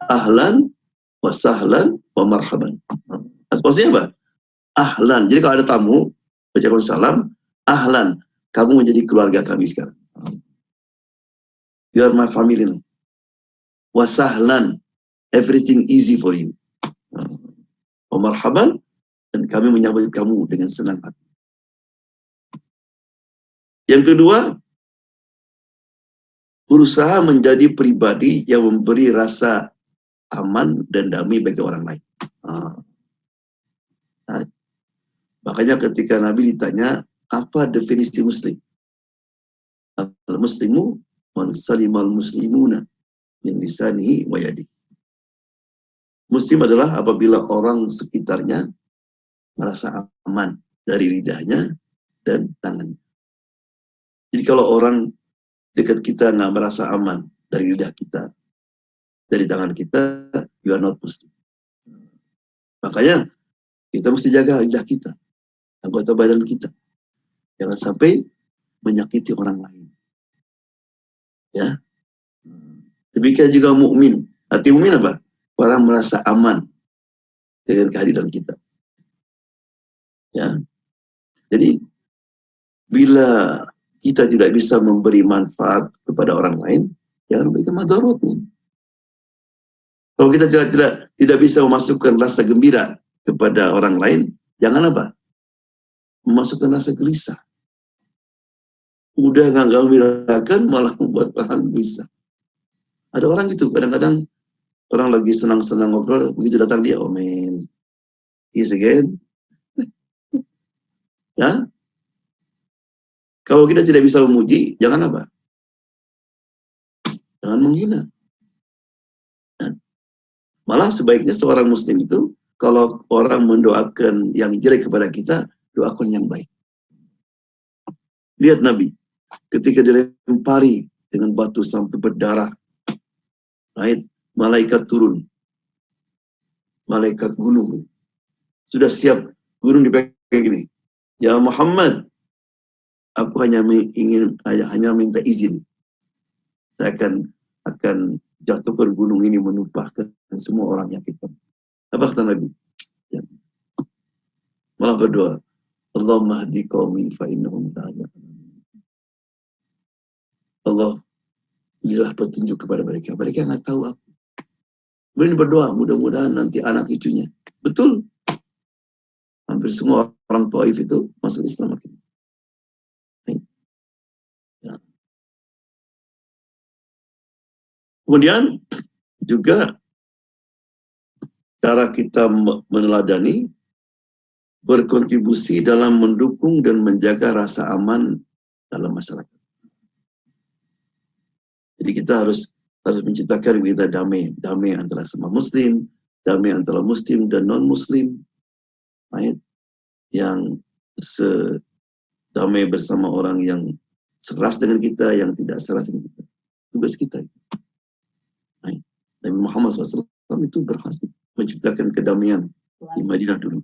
Ahlan wa sahlan wa marhaban. Maksudnya apa? Ahlan. Jadi kalau ada tamu, bacakan salam, ahlan. Kamu menjadi keluarga kami sekarang. You are my family now. Wa sahlan. Everything easy for you. Wa marhaban. Dan kami menyambut kamu dengan senang hati. Yang kedua, berusaha menjadi pribadi yang memberi rasa aman dan damai bagi orang lain. Nah, makanya ketika Nabi ditanya, apa definisi muslim? Al-muslimu man salimal muslimuna min lisanihi wa yadihi. Muslim adalah apabila orang sekitarnya merasa aman dari lidahnya dan tangannya. Jadi kalau orang dekat kita nggak merasa aman dari lidah kita, dari tangan kita, you are not Muslim. Makanya kita mesti jaga lidah kita, anggota badan kita, jangan sampai menyakiti orang lain. Ya, demikian juga mukmin. Hati mukmin apa? Orang merasa aman dengan kehadiran kita. Ya, jadi bila kita tidak bisa memberi manfaat kepada orang lain, jangan memberikan madarat. Kalau kita tidak bisa memasukkan rasa gembira kepada orang lain, jangan apa? Memasukkan rasa gelisah. Udah nggak gembirakan, malah membuat orang gelisah. Ada orang gitu, kadang-kadang orang lagi senang-senang ngobrol, begitu datang dia, oh man, he's again. Ya, kalau kita tidak bisa memuji, jangan apa? Jangan menghina. Malah sebaiknya seorang muslim itu, kalau orang mendoakan yang jelek kepada kita, doakan yang baik. Lihat Nabi, ketika dilempari dengan batu sampai berdarah, right? Malaikat turun, malaikat gunung, sudah siap, gunung dipegang gini, ya Muhammad, aku hanya minta izin, saya akan jatuhkan gunung ini menumpahkan semua orang yang kita. Apa kata Nabi? Ya. Malah berdoa, Allahumma hdi qaumi fa innahum la ya'lamun. Allah, berilah petunjuk kepada mereka. Mereka nggak tahu aku. Kemudian berdoa, mudah-mudahan nanti anak cucunya. Betul. Hampir semua orang Taif itu masuk Islam. Kemudian juga cara kita meneladani berkontribusi dalam mendukung dan menjaga rasa aman dalam masyarakat. Jadi kita harus menciptakan kita damai antara semua Muslim, damai antara Muslim dan non-Muslim, right? Yang sedamai bersama orang yang seras dengan kita, yang tidak seras dengan kita. Tugas kita. Right? Nabi Muhammad SAW itu berhasil menciptakan kedamaian di Madinah dulu.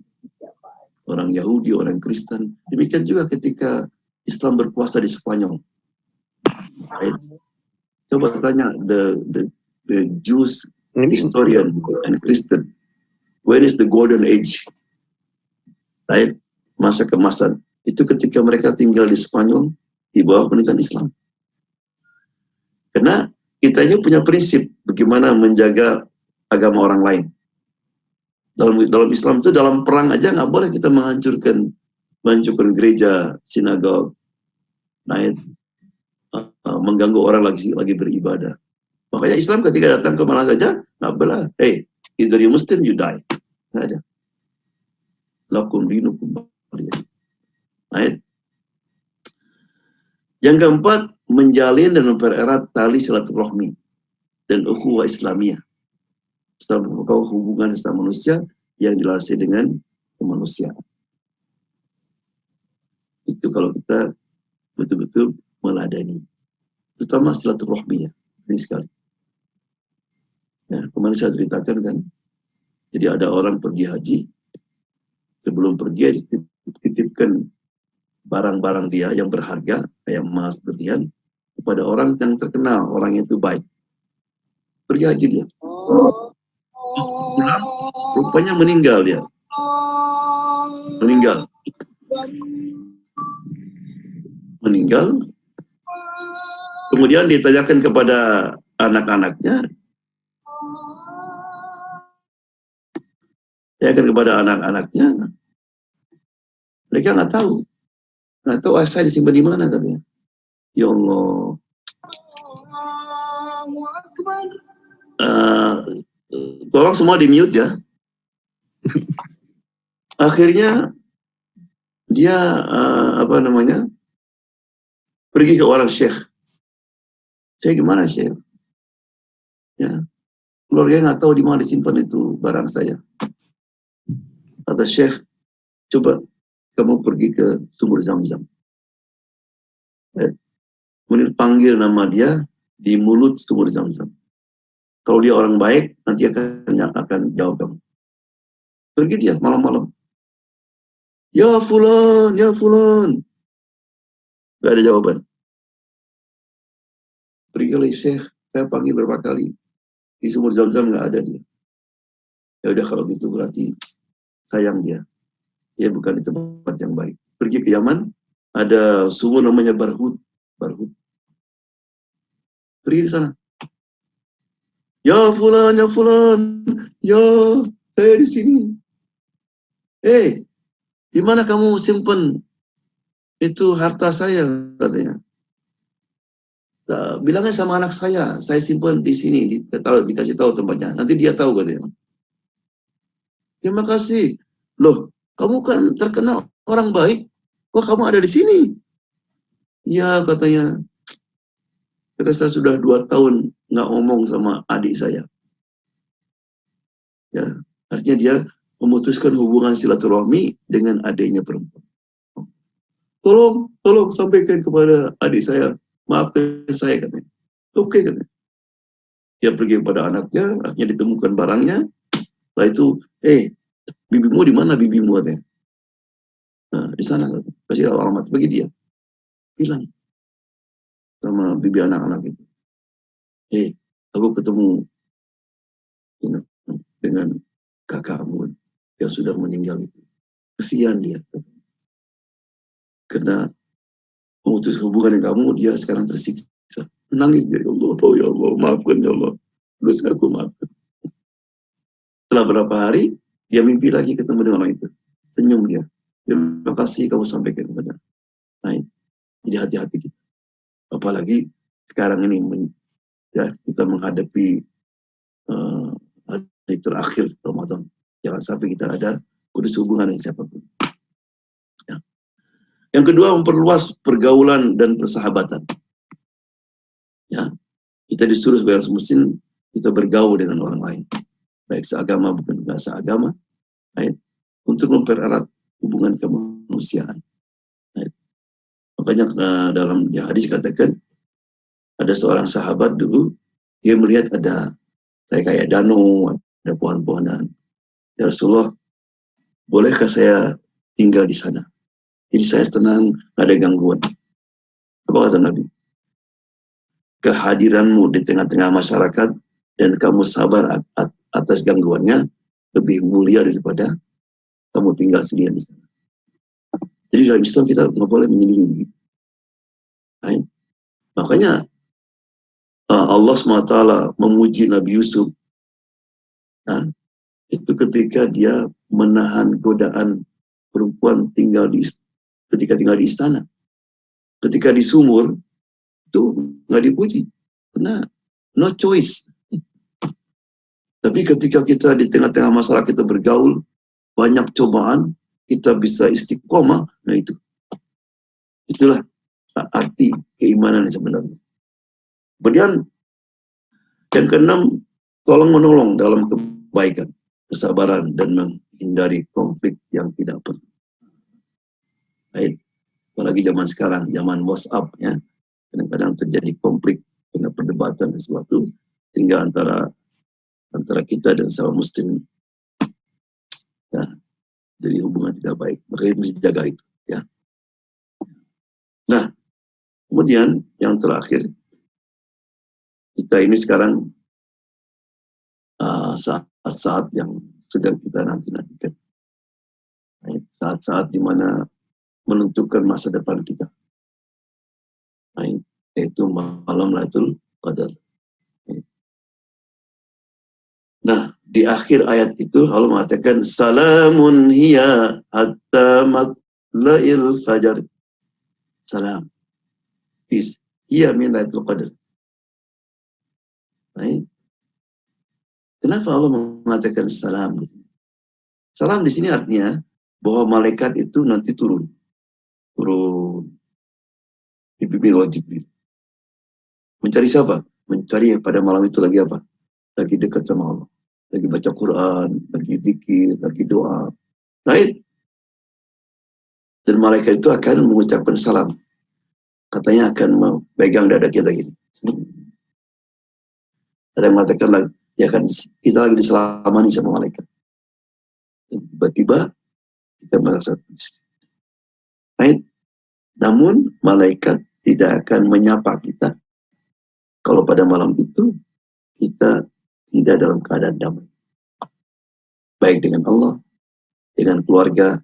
Orang Yahudi, orang Kristen. Demikian juga ketika Islam berkuasa di Spanyol. Right? Coba tanya the Jews historian and Christian, when is the golden age? Right? Masa keemasan. Itu ketika mereka tinggal di Spanyol di bawah pemerintahan Islam. Karena kita ini punya prinsip bagaimana menjaga agama orang lain. Dalam Islam itu dalam perang aja nggak boleh kita menghancurkan gereja, sinagog, mengganggu orang lagi beribadah. Makanya Islam ketika datang ke mana saja nggak boleh. Hey, either you Muslim you die. Nggak ada. Lakum dinukum waliyadin. Yang keempat, menjalin dan mempererat tali silaturahmi dan ukhuwah Islamiyah. Kau hubungan sama manusia yang dilandasi dengan kemanusiaan. Itu kalau kita betul-betul meladani, terutama silaturahmi ya, ini sekali. Nah, kemarin saya ceritakan kan, jadi ada orang pergi haji, sebelum pergi dititipkan barang-barang dia yang berharga, kayak emas, berlian, kepada orang yang terkenal, orang itu baik. Pergi haji dia. Pulang, rupanya meninggal dia. Meninggal. Kemudian ditanyakan kepada anak-anaknya. Mereka nggak tahu. Nggak tahu saya disimpan di mana katanya. Ya Allah. Tolong semua di mute ya. Akhirnya dia pergi ke orang syekh. Saya gimana syekh? Ya, keluarga nggak tahu di mana disimpan itu barang saya. Kata syekh, coba kamu pergi ke sumur Zam-Zam. Kemudian panggil nama dia di mulut sumur Zam-Zam. Kalau dia orang baik, nanti akan jawab kamu. Pergi dia malam-malam. Ya fulan, ya fulan. Gak ada jawaban. Pergi oleh syekh, saya panggil berapa kali. Di sumur Zam-Zam nggak ada dia. Ya udah kalau gitu berarti sayang dia. Dia bukan di tempat yang baik. Pergi ke Yaman, ada sumur namanya Barhud. Pergi ke sana. Ya fulan, ya saya di sini. Di mana kamu simpen itu harta saya katanya. Bilangnya sama anak saya simpan di sini, dikasih tahu tempatnya. Nanti dia tahu katanya. Terima kasih. Loh, kamu kan terkenal orang baik. Kok kamu ada di sini? Ya katanya. Karena saya sudah 2 tahun nggak ngomong sama adik saya. Ya, artinya dia memutuskan hubungan silaturahmi dengan adiknya perempuan. Tolong sampaikan kepada adik saya, maafkan saya katanya. Oke katanya. Dia pergi kepada anaknya ditemukan barangnya. Setelah itu, bibimu di mana bibimu katanya? Nah, di sana katanya. Kasih alamat bagi dia. Bilang sama bibi anak-anak itu. Aku ketemu dengan kakakmu yang sudah meninggal itu. Kesian dia. Karena memutus hubungan dengan kamu, dia sekarang tersiksa. Menangis dia, ya Allah, maafkan ya Allah. Terus aku maafkan. Setelah berapa hari, dia mimpi lagi ketemu dengan orang itu. Senyum dia. Terima kasih kamu sampaikan kepada. Nah, jadi hati-hati kita. Apalagi sekarang ini ya kita menghadapi hari terakhir Ramadan. Jangan sampai kita ada putus hubungan dengan siapapun. Ya. Yang kedua, memperluas pergaulan dan persahabatan. Ya, kita disuruh sebagai muslim kita bergaul dengan orang lain, baik seagama bukan enggak seagama, right? Untuk mempererat hubungan kemanusiaan. Right? Makanya dalam hadis katakan ada seorang sahabat dulu dia melihat ada kayak danau, ada pohon-pohonan. Ya Rasulullah, bolehkah saya tinggal di sana? Jadi saya tenang, nggak ada gangguan. Apa kata Nabi? Kehadiranmu di tengah-tengah masyarakat dan kamu sabar atas gangguannya lebih mulia daripada kamu tinggal sendirian di sana. Jadi dalam Islam kita nggak boleh menyendiri begitu. Right? Makanya Allah SWT memuji Nabi Yusuf itu ketika dia menahan godaan perempuan ketika tinggal di istana. Ketika di sumur itu nggak dipuji karena no choice. Tapi ketika kita di tengah-tengah masyarakat kita bergaul, banyak cobaan, kita bisa istiqomah, nah itulah arti keimanan yang sebenarnya. Kemudian yang keenam, tolong menolong dalam kebaikan, kesabaran, dan menghindari konflik yang tidak perlu. Baik, apalagi zaman sekarang, zaman WhatsApp, ya, kadang-kadang terjadi konflik, kena perdebatan sesuatu, hingga antara kita dan sama muslim, ya, jadi hubungan tidak baik. Maka itu mesti jaga itu, ya. Nah, kemudian yang terakhir, kita ini sekarang saat-saat yang sedang kita nanti-nantikan. Saat-saat di mana menentukan masa depan kita. Yaitu malam Lailatul Qadar. Nah, di akhir ayat itu Allah mengatakan salamun hiya hatta matla'il fajar. Salam. Peace. Hiya min Lailatul Qadar. Kenapa Allah mengatakan salam? Salam di sini artinya bahwa malaikat itu nanti turun dipimpin oleh Jibril. Mencari siapa? Mencari yang pada malam itu lagi apa? Lagi dekat sama Allah. Lagi baca Quran, lagi zikir, lagi doa. Right? Dan malaikat itu akan mengucapkan salam. Katanya akan memegang dada kita gini. Ada yang mengatakan lagi, ya kan kita lagi diselamani sama malaikat. Tiba-tiba kita merasa right? Namun malaikat tidak akan menyapa kita kalau pada malam itu kita tidak dalam keadaan damai. Baik dengan Allah, dengan keluarga,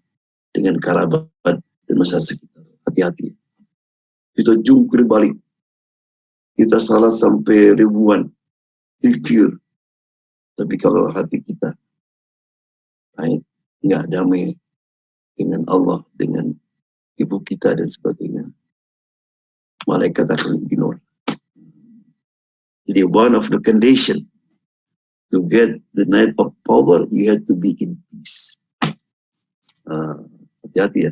dengan kerabat, dan masyarakat sekitar. Hati-hati. Kita jungkir balik. Kita salah sampai ribuan. Zikir. Tapi kalau hati kita nggak damai dengan Allah, dengan ibu kita dan sebagainya, malaikat akan ignore. Jadi one of the condition to get the night of power, you have to be in peace. Hati-hati ya.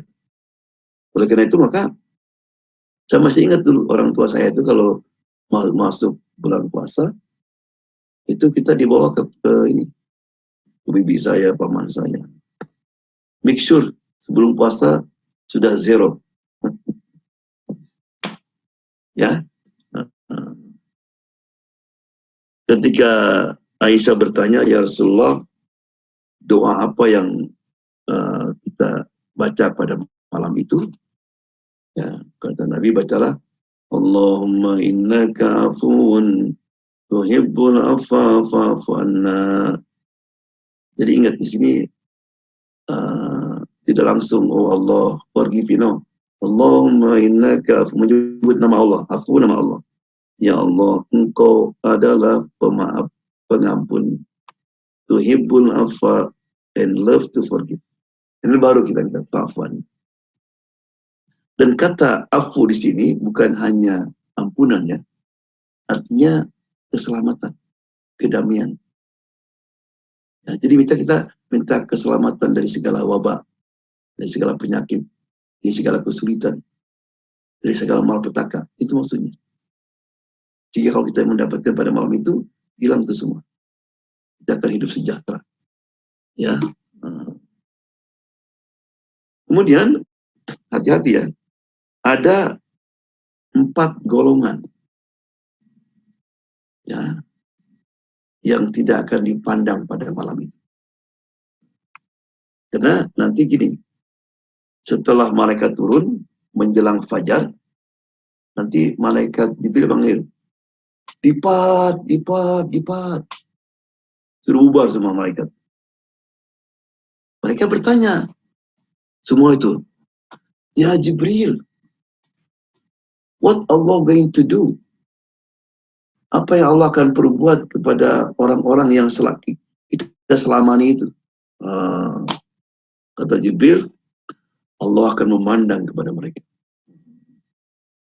Oleh karena itu maka saya masih ingat dulu orang tua saya itu kalau masuk bulan puasa itu kita dibawa ke ini, ke bibi saya, paman saya. Make sure sebelum puasa sudah zero. Ya. Ketika Aisyah bertanya, ya Rasulullah, doa apa yang kita baca pada malam itu? Ya, kata Nabi, bacalah Allahumma innaka afuun tuhibbul afwa fa'fu anna. Jadi ingat di sini tidak langsung oh Allah forgive me, no. Allahumma innaka afuun, menyebut nama Allah, afu nama Allah. Ya Allah, Engkau adalah pemaaf, pengampun. Tuhibbul afwa and love to forgive. Ini baru kita minta afwan. Dan kata afu di sini bukan hanya ampunan ya. Artinya keselamatan, kedamaian. Ya, jadi kita minta keselamatan dari segala wabah, dari segala penyakit, dari segala kesulitan, dari segala malapetaka. Itu maksudnya. Jika kalau kita mendapatkan pada malam itu, hilang itu semua. Kita akan hidup sejahtera. Ya. Kemudian, hati-hati ya. Ada 4 golongan ya yang tidak akan dipandang pada malam itu. Karena nanti gini, setelah malaikat turun menjelang fajar, nanti malaikat Jibril panggil, dipat. Suruh bubar semua malaikat. Mereka bertanya, semua itu, ya Jibril, what Allah going to do? Apa yang Allah akan perbuat kepada orang-orang yang kita selamani itu? Kata Jibril, Allah akan memandang kepada mereka.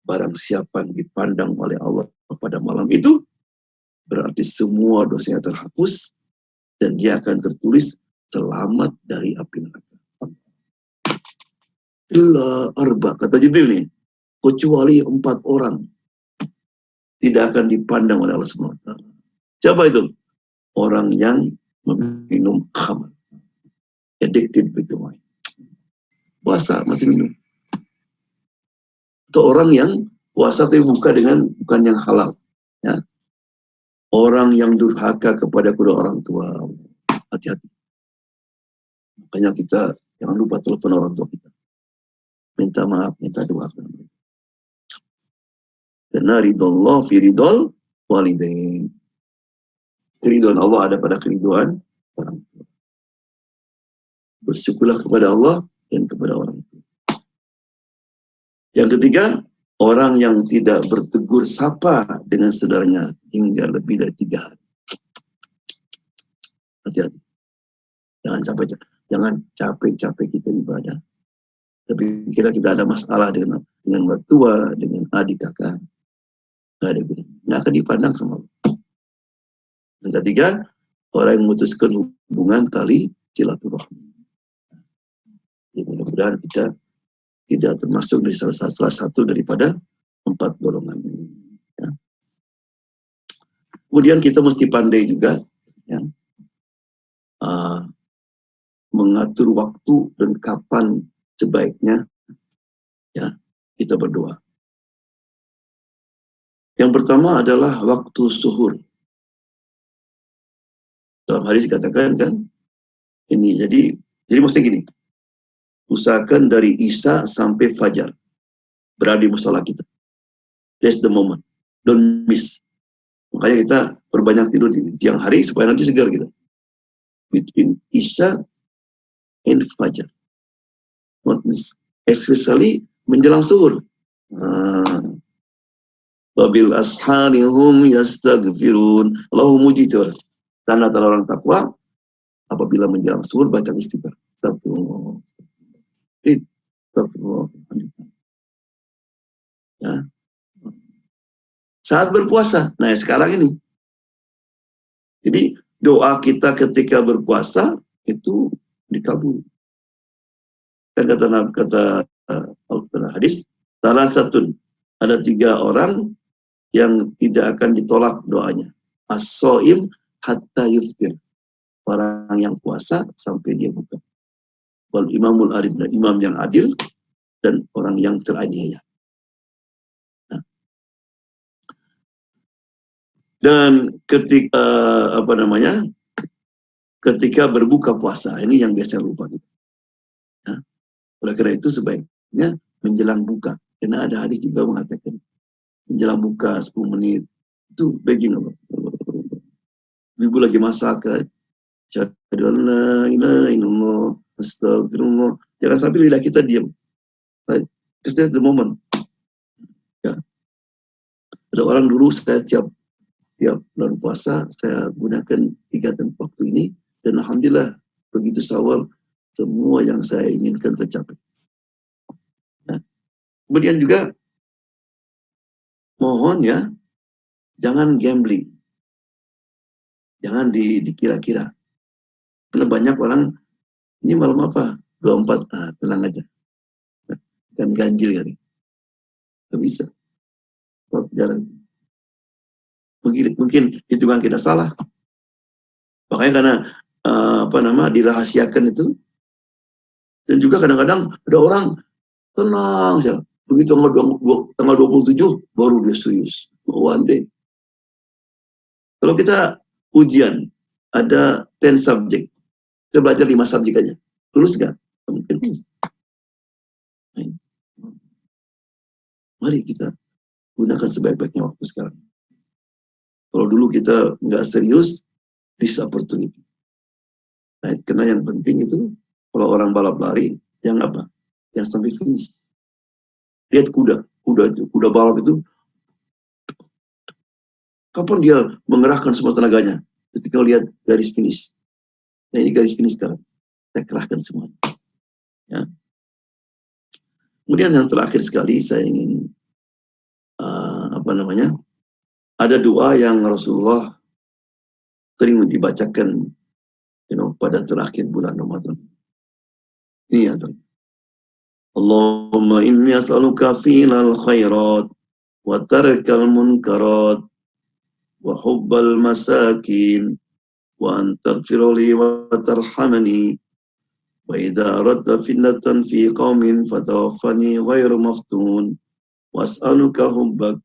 Barang siapa yang dipandang oleh Allah pada malam itu, berarti semua dosanya terhapus, dan dia akan tertulis selamat dari api neraka. Illa arba, kata Jibril nih, kecuali 4 orang tidak akan dipandang oleh Allah SWT. Siapa itu? Orang yang meminum khamr, addicted with the wine. Puasa masih minum. Atau orang yang puasa tapi bukan yang halal. Ya. Orang yang durhaka kepada kedua orang tua. Hati-hati. Makanya kita jangan lupa telepon orang tua kita. Minta maaf, minta doa. Karena ridullah fi ridul walidain. Keridhaan Allah ada pada keridhaan orang tua. Bersyukurlah kepada Allah dan kepada orang tua. Yang ketiga, orang yang tidak bertegur sapa dengan saudaranya hingga lebih dari 3 hari. Hati-hati. Jangan capek-capek kita ibadah. Tapi kira kita ada masalah dengan mertua, dengan adik kakak. Nggak ada gunanya. Nggak akan dipandang sama Allah. Yang ketiga, orang yang memutuskan hubungan tali silaturahmi. Ya, mudah-mudahan kita tidak termasuk dari salah satu daripada 4 golongan ini. Ya. Kemudian kita mesti pandai juga ya, mengatur waktu dan kapan sebaiknya ya kita berdoa. Yang pertama adalah waktu suhur. Dalam hadis dikatakan kan ini, jadi maksudnya gini, usahakan dari Isya sampai Fajar berada di musala kita. That's the moment. Don't miss. Makanya kita perbanyak tidur di siang hari supaya nanti segar kita. Between Isya and Fajar. Don't miss. Especially menjelang suhur. Wabil asharihum yastaghfirun. Allahu mujitur. Tanda orang takwa apabila menjelang suhur baca istighfar. Astagfirullah. Ya. Saat berpuasa. Nah, sekarang ini. Jadi doa kita ketika berpuasa itu dikabul. Kan kata hadis, salah satu ada 3 orang yang tidak akan ditolak doanya. As-shaim hatta yuftir. Orang yang puasa sampai dia buka. Wal imamul adil, imam yang adil dan orang yang teraniaya. Nah. Dan ketika ketika berbuka puasa, ini yang biasa lupa kita. Nah. Oleh karena itu sebaiknya menjelang buka. Karena ada hadis juga mengatakan menjelang buka 10 menit itu begging apa? Ibu lagi masak, syahadu an la ilaha illallah, astagfirullah. Jangan sampai lidah kita diam. Right? Because that's the moment. Ya. Ada orang dulu saya tiap bulan puasa saya gunakan 3 waktu ini dan alhamdulillah begitu Syawal semua yang saya inginkan tercapai. Nah, kemudian juga mohon ya jangan gambling. Jangan dikira-kira. Karena banyak orang, ini malam apa? 24, tenang aja. Kan ganjil kali. Gak bisa. Jalan. Mungkin hitungan kita salah. Makanya karena dirahasiakan itu. Dan juga kadang-kadang ada orang tenang saja. Begitu tanggal 27 baru dia serius. One day. Kalau kita ujian ada 10 subjek, kita belajar 5 subjek aja. Lulus nggak? Mungkin. Mari kita gunakan sebaik-baiknya waktu sekarang. Kalau dulu kita nggak serius, this opportunity. Nah, karena yang penting itu, kalau orang balap lari, yang apa? Yang sampai finish. Lihat kuda balap itu, kapan dia mengerahkan semua tenaganya? Ketika lihat garis finish. Nah, ini garis finish sekarang. Kita kerahkan semua. Ya. Kemudian yang terakhir sekali, saya ingin ada doa yang Rasulullah sering dibacakan pada terakhir bulan Ramadan. Ini ya. Allahumma inni as'aluka fi'lal khairat wa tarkal munkarat wa hubbal masakin wa an taghfirli wa tarhamani wa idza aradta fitnatan fi qaumin fatawaffani ghairu maftun was'aluka hubbak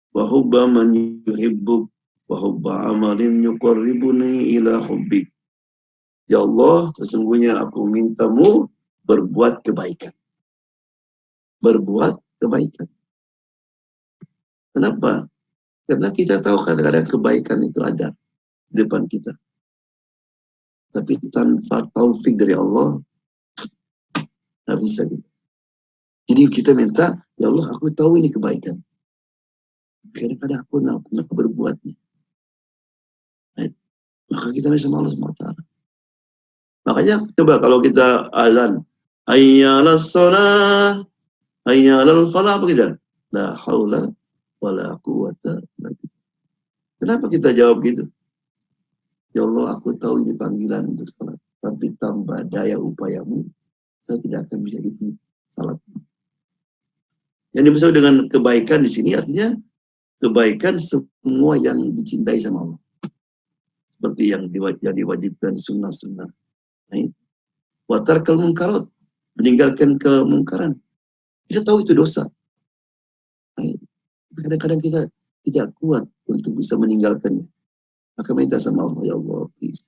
wa hubba man yuhibbuk wa hubba amalin yuqarribuni ila hubbik. Ya Allah, sesungguhnya aku mintamu berbuat kebaikan. Berbuat kebaikan. Kenapa? Karena kita tahu kadang-kadang kebaikan itu ada di depan kita. Tapi tanpa taufik dari Allah, nggak bisa gitu. Jadi kita minta, ya Allah aku tahu ini kebaikan. Kadang-kadang aku nggak berbuatnya. Nah, maka kita bisa sama Allah SWT. Makanya coba kalau kita azan, hayya 'alas shalah, hayya 'alal falah, apa kita? La haula wala quwata illa billah. Kenapa kita jawab gitu? Ya Allah, aku tahu ini panggilan untuk salat, tapi tanpa daya upayamu, saya tidak akan bisa itu salat. Yang dimaksud dengan kebaikan di sini artinya kebaikan semua yang dicintai sama Allah. Seperti yang diwajibkan sunnah-sunnah. Wa tarkal munkarat, meninggalkan kemungkaran. Kita tahu itu dosa. Kadang-kadang kita tidak kuat untuk bisa meninggalkannya. Maka minta sama Allah, ya Allah, please.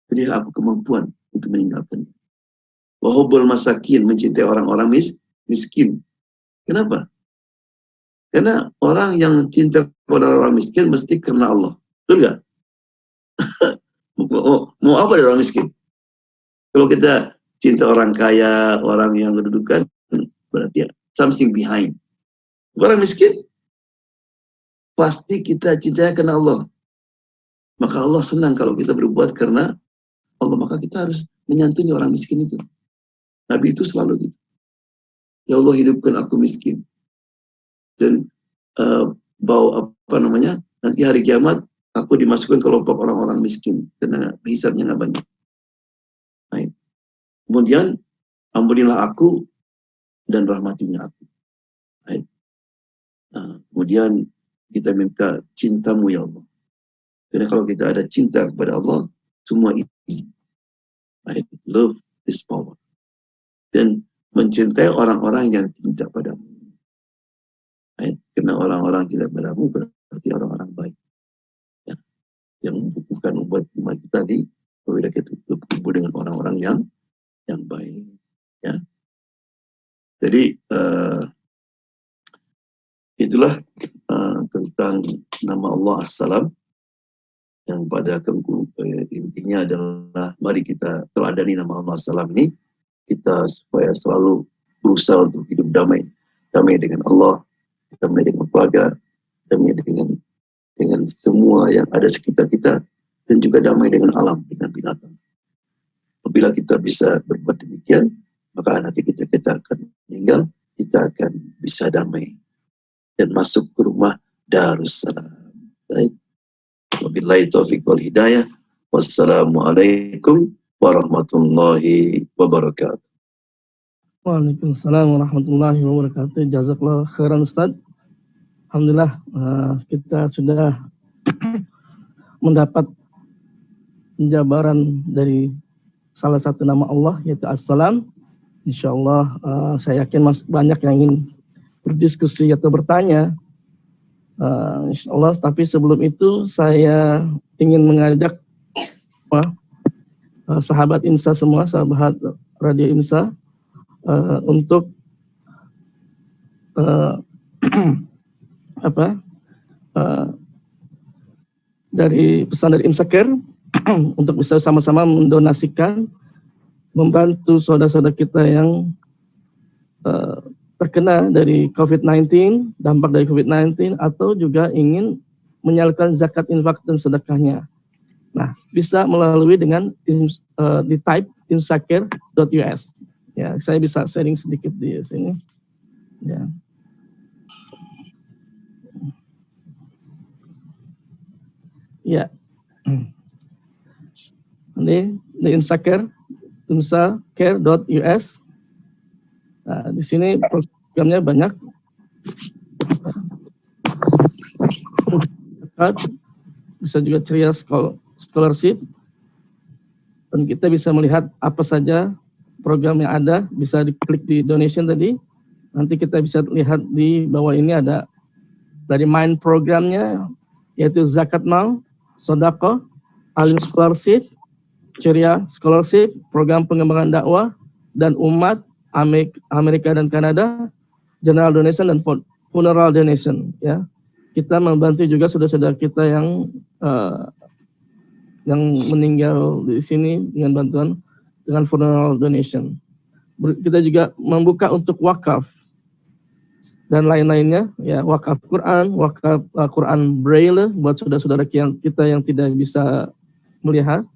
Beri aku kemampuan untuk meninggalkannya. Wa hubbul masakin, mencintai orang-orang miskin. Kenapa? Karena orang yang cinta kepada orang miskin mesti karena Allah. Betul nggak? Mau apa dari orang miskin? Kalau kita cinta orang kaya, orang yang kedudukan, berarti something behind. Orang miskin, pasti kita cintai karena Allah. Maka Allah senang kalau kita berbuat karena Allah. Maka kita harus menyantuni orang miskin itu. Nabi itu selalu gitu. Ya Allah, hidupkan aku miskin. Dan nanti hari kiamat aku dimasukkan ke kelompok orang-orang miskin karena hisabnya nggak banyak. Baik. Kemudian ampunilah aku dan rahmatinya aku. Baik. Kemudian kita minta cintamu ya Allah. Karena kalau kita ada cinta kepada Allah, semua easy. Baik. Love is power. Dan mencintai orang-orang yang cinta padamu. Baik. Karena orang-orang tidak padamu berarti orang-orang baik. Ya. Yang membukukan umat kita tadi, apabila kita berkumpul dengan orang-orang yang baik. Ya. Jadi itulah tentang nama Allah As-Salam, yang pada intinya adalah mari kita teladani nama Allah As-Salam ini, kita supaya selalu berusaha untuk hidup damai dengan Allah, damai dengan keluarga, damai dengan semua yang ada sekitar kita, dan juga damai dengan alam, dengan binatang. Apabila kita bisa berbuat demikian, maka nanti kita akan meninggal, kita akan bisa damai dan masuk ke rumah Darussalam. Baik. Wabillahi taufiq wal hidayah. Wassalamualaikum warahmatullahi wabarakatuh. Waalaikumsalam warahmatullahi wabarakatuh. Jazakallah khairan Ustaz. Alhamdulillah kita sudah mendapat penjabaran dari salah satu nama Allah yaitu As-Salam. Insyaallah saya yakin banyak yang ingin berdiskusi atau bertanya. Insyaallah, tapi sebelum itu saya ingin mengajak sahabat Insa semua, sahabat Radio Insa untuk dari pesan dari Imsakir untuk bisa sama-sama mendonasikan, membantu saudara-saudara kita yang terkena dari COVID-19, dampak dari COVID-19, atau juga ingin menyalurkan zakat, infak, dan sedekahnya. Nah, bisa melalui dengan di type imsakir.us. Ya, saya bisa sharing sedikit di sini. Ya. Ya. Ini di imsakir.us. Nah, di sini programnya banyak. Bisa juga ceria scholarship. Dan kita bisa melihat apa saja program yang ada, bisa diklik di donation tadi. Nanti kita bisa lihat di bawah ini ada dari main programnya, yaitu zakat mal, sodako, alim scholarship, ceria scholarship, program pengembangan dakwah, dan umat Amerika dan Kanada, general donation dan funeral donation. Ya, kita membantu juga saudara-saudara kita yang meninggal di sini dengan bantuan dengan funeral donation. Kita juga membuka untuk wakaf dan lain-lainnya, ya, wakaf Quran, wakaf Quran Braille buat saudara-saudara kita yang tidak bisa melihat.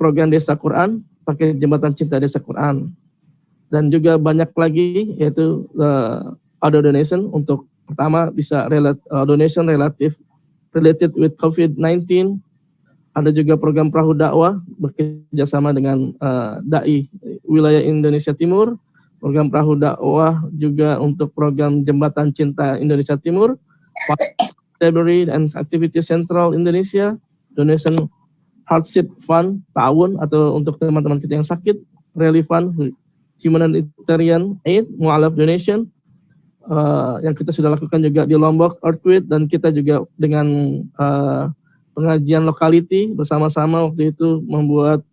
Program Desa Quran pakai jembatan cinta Desa Quran, dan juga banyak lagi, yaitu other donation. Untuk pertama bisa donation related with COVID-19. Ada juga program perahu dakwah bekerjasama dengan dai wilayah Indonesia Timur, program perahu dakwah juga untuk program jembatan cinta Indonesia Timur, library and activity central Indonesia, donation hardship fund tahun atau untuk teman-teman kita yang sakit, relief fund, humanitarian aid, mu'alaf donation, yang kita sudah lakukan juga di Lombok earthquake, dan kita juga dengan pengajian locality bersama-sama waktu itu membuat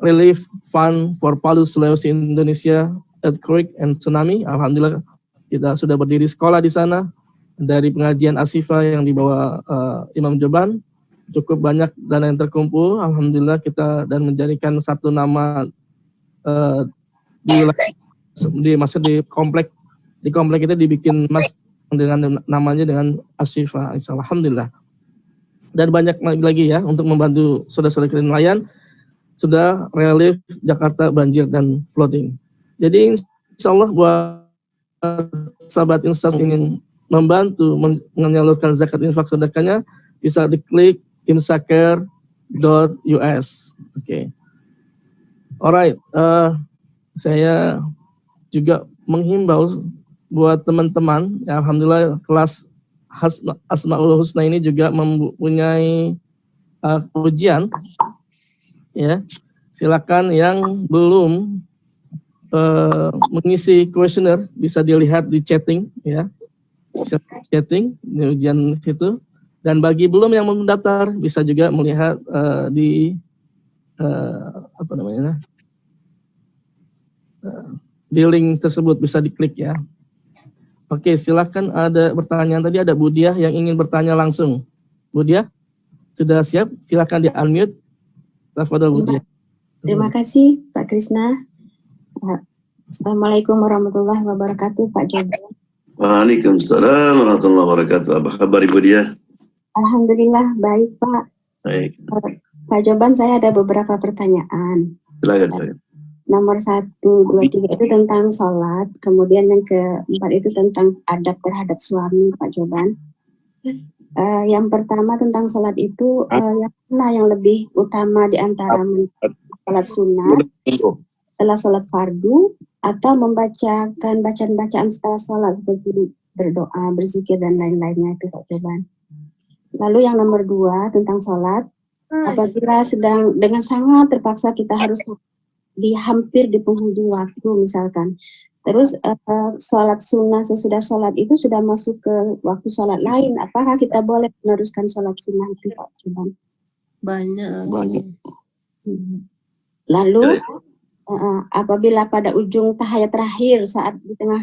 relief fund for Palu, Sulawesi, Indonesia earthquake and tsunami. Alhamdulillah kita sudah berdiri sekolah di sana dari pengajian Asifa yang dibawa Imam Joban. Cukup banyak dana yang terkumpul, alhamdulillah kita, dan menjadikan satu nama di komplek itu dibikin dengan namanya dengan Asifa, alhamdulillah. Dan banyak lagi ya untuk membantu saudara-saudara kita nelayan sudah relief Jakarta banjir dan flooding. Jadi insyaallah buat sahabat insan ingin membantu menyalurkan zakat, infak, sedekahnya, bisa diklik imsakir.us. Oke. Alright, saya juga menghimbau buat teman-teman, ya, alhamdulillah kelas Asmaul Husna ini juga mempunyai ujian, ya. Silakan yang belum mengisi kuesioner bisa dilihat di chatting, ya, chatting di ujian situ. Dan bagi belum yang mendaftar bisa juga melihat di di link tersebut, bisa diklik ya. Oke, silakan, ada pertanyaan tadi, ada Budia yang ingin bertanya langsung. Budia, sudah siap? Silakan di unmute. Budia. Terima kasih Pak Krisna. Assalamualaikum warahmatullahi wabarakatuh Pak Joban. Waalaikumsalam warahmatullahi wabarakatuh. Apa kabar Ibu Dia? Alhamdulillah baik Pak. Baik. Pak Joban, saya ada beberapa pertanyaan. Silakan. Nomor 1, 2, 3 itu tentang sholat, kemudian yang keempat itu tentang adab terhadap suami Pak Joban. Yang pertama tentang sholat itu, yang mana yang lebih utama di antara sholat sunat setelah sholat fardu, atau membacakan bacaan-bacaan setelah sholat seperti berdoa, berzikir dan lain-lainnya, itu Pak Joban. Lalu yang nomor 2 tentang sholat, apabila sedang dengan sangat terpaksa kita harus hampir di penghujung waktu misalkan, terus sholat sunnah sesudah sholat itu sudah masuk ke waktu sholat lain, apakah kita boleh meneruskan sholat sunnah itu Pak Joban? Banyak. Lalu apabila pada ujung tahiyat terakhir saat di tengah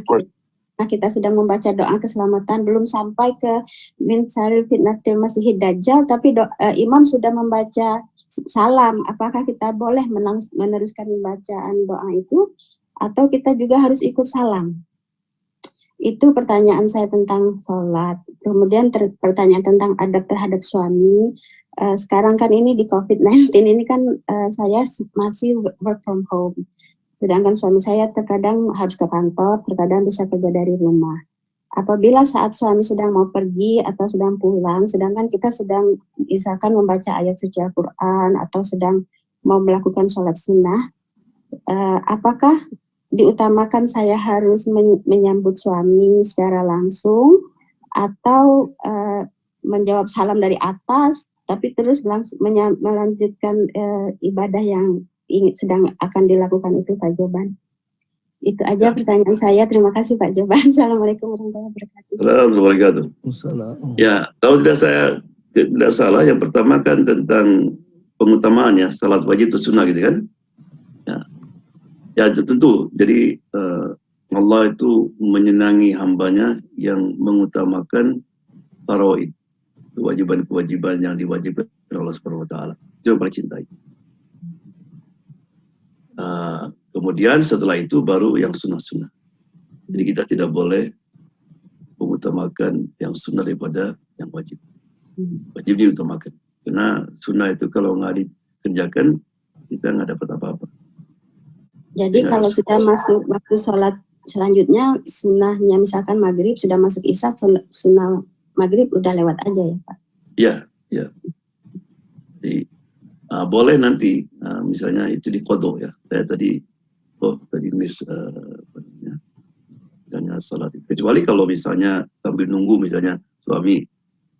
kita sedang membaca doa keselamatan, belum sampai ke min syarril fitnatil masiihid dajjal, tapi imam sudah membaca salam, apakah kita boleh meneruskan bacaan doa itu atau kita juga harus ikut salam? Itu pertanyaan saya tentang sholat. Kemudian pertanyaan tentang adab terhadap suami. Sekarang kan ini di COVID-19 ini kan saya masih work from home. Sedangkan suami saya terkadang harus ke kantor, terkadang bisa kerja dari rumah. Apabila saat suami sedang mau pergi atau sedang pulang, sedangkan kita sedang misalkan membaca ayat suci Al-Quran atau sedang mau melakukan sholat sunnah, apakah diutamakan saya harus menyambut suami secara langsung atau menjawab salam dari atas, tapi terus melanjutkan ibadah yang sedang akan dilakukan itu Pak Joban? Itu aja pertanyaan saya. Terima kasih Pak Joban. Assalamualaikum warahmatullahi wabarakatuh. Assalamualaikum warahmatullahi. Ya, kalau tidak salah, yang pertama kan tentang pengutamaan ya, salat wajib atau sunnah gitu kan. Ya tentu. Jadi Allah itu menyenangi hambanya yang mengutamakan faraid, kewajiban-kewajiban yang diwajibkan oleh Allah Subhanahu wa taala. Itu yang paling cintai. Kemudian setelah itu baru yang sunnah-sunnah. Jadi kita tidak boleh mengutamakan yang sunnah daripada yang wajib. Wajib diutamakan. Karena sunnah itu kalau nggak dikerjakan, kita nggak dapat apa-apa. Jadi kalau sudah masuk waktu sholat selanjutnya, sunnahnya misalkan maghrib, sudah masuk isya, sunnah maghrib udah lewat aja ya Pak? Iya. Jadi boleh nanti, misalnya itu di qadha ya. Saya tadi miss misalnya salat. Kecuali kalau misalnya sambil nunggu misalnya suami,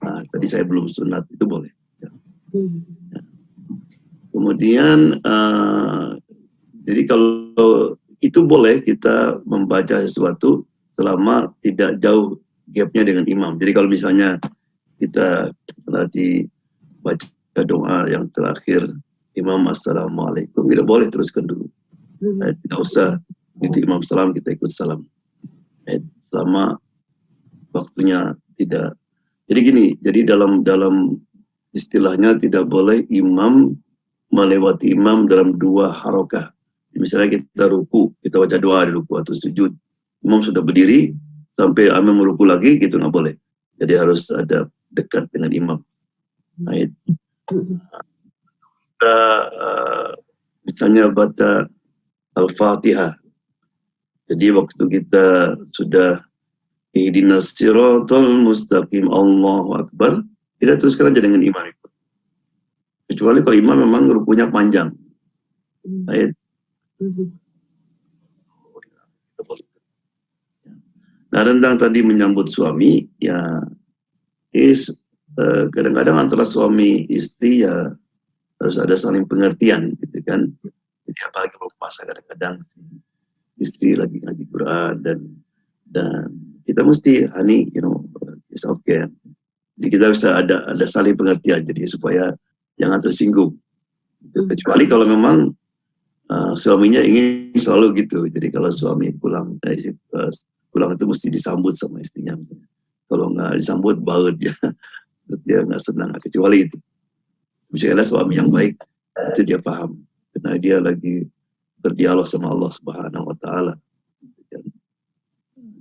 tadi saya belum sunat, itu boleh. Ya. Ya. Kemudian jadi kalau itu boleh kita membaca sesuatu selama tidak jauh gapnya dengan imam. Jadi kalau misalnya kita nanti baca doa yang terakhir imam assalamualaikum, tidak boleh teruskan dulu. Tidak usah itu imam salam kita ikut salam. Selama waktunya tidak. Jadi gini, jadi dalam istilahnya tidak boleh imam melewati imam dalam 2 harokah. Misalnya kita ruku, kita baca doa di ruku atau sujud, imam sudah berdiri sampai imam meruku lagi, gitu nggak boleh. Jadi harus ada dekat dengan imam. Nah, kita misalnya baca Al-Fatihah. Jadi waktu kita sudah ihdinas siratal mustaqim, Allahu Akbar, kita teruskan aja dengan imam itu. Kecuali kalau imam memang rukunya panjang. Nah, tentang tadi menyambut suami, ya kadang-kadang antara suami istri ya harus ada saling pengertian gitu kan. Jadi apalagi kalau puasa kadang-kadang istri lagi ngaji Quran dan kita mesti it's okay. Jadi kita bisa ada saling pengertian jadi supaya jangan tersinggung. Kecuali kalau memang suaminya ingin selalu gitu. Jadi kalau suami pulang itu mesti disambut sama istrinya. Kalau nggak disambut baut dia nggak senang. Kecuali itu. Misalnya suami yang baik itu dia paham karena dia lagi berdialog sama Allah Subhanahu wa taala.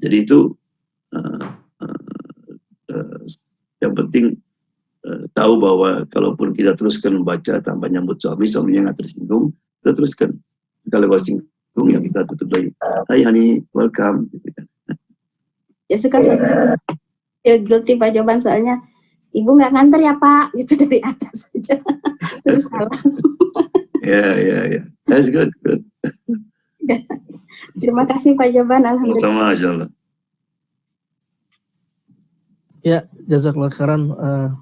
Jadi itu yang penting tahu bahwa kalaupun kita teruskan membaca tanpa nyambut suaminya nggak tersinggung, kita teruskan. Kalau singgung ya kita tutup lagi. Hai honey, welcome. Gitu kan. Ya suka guilty Pak Joban, soalnya Ibu nggak nganter ya Pak, gitu dari atas saja. Terus salam. Yeah. That's good. Terima kasih Pak Jaban, alhamdulillah. Sama-sama, insyaallah. Ya, jazakallah khairan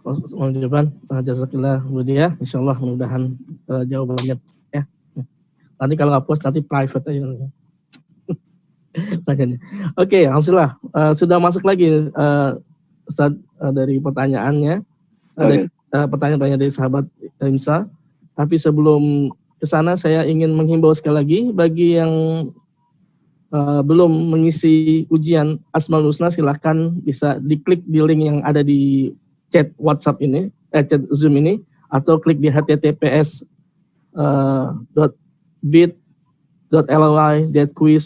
Mas Jaban, jazakallah Budia. Insyaallah mudah-mudahan jawabannya ya. Nanti kalau nggak puas nanti private aja. Tanyanya. Oke, alhamdulillah sudah masuk lagi Ustaz dari pertanyaannya. Ada pertanyaan dari sahabat Imsa. Tapi sebelum ke sana saya ingin menghimbau sekali lagi bagi yang belum mengisi ujian Asmaul Husna, silahkan bisa diklik di link yang ada di chat WhatsApp ini, chat Zoom ini, atau klik di https.bit.ly/quiz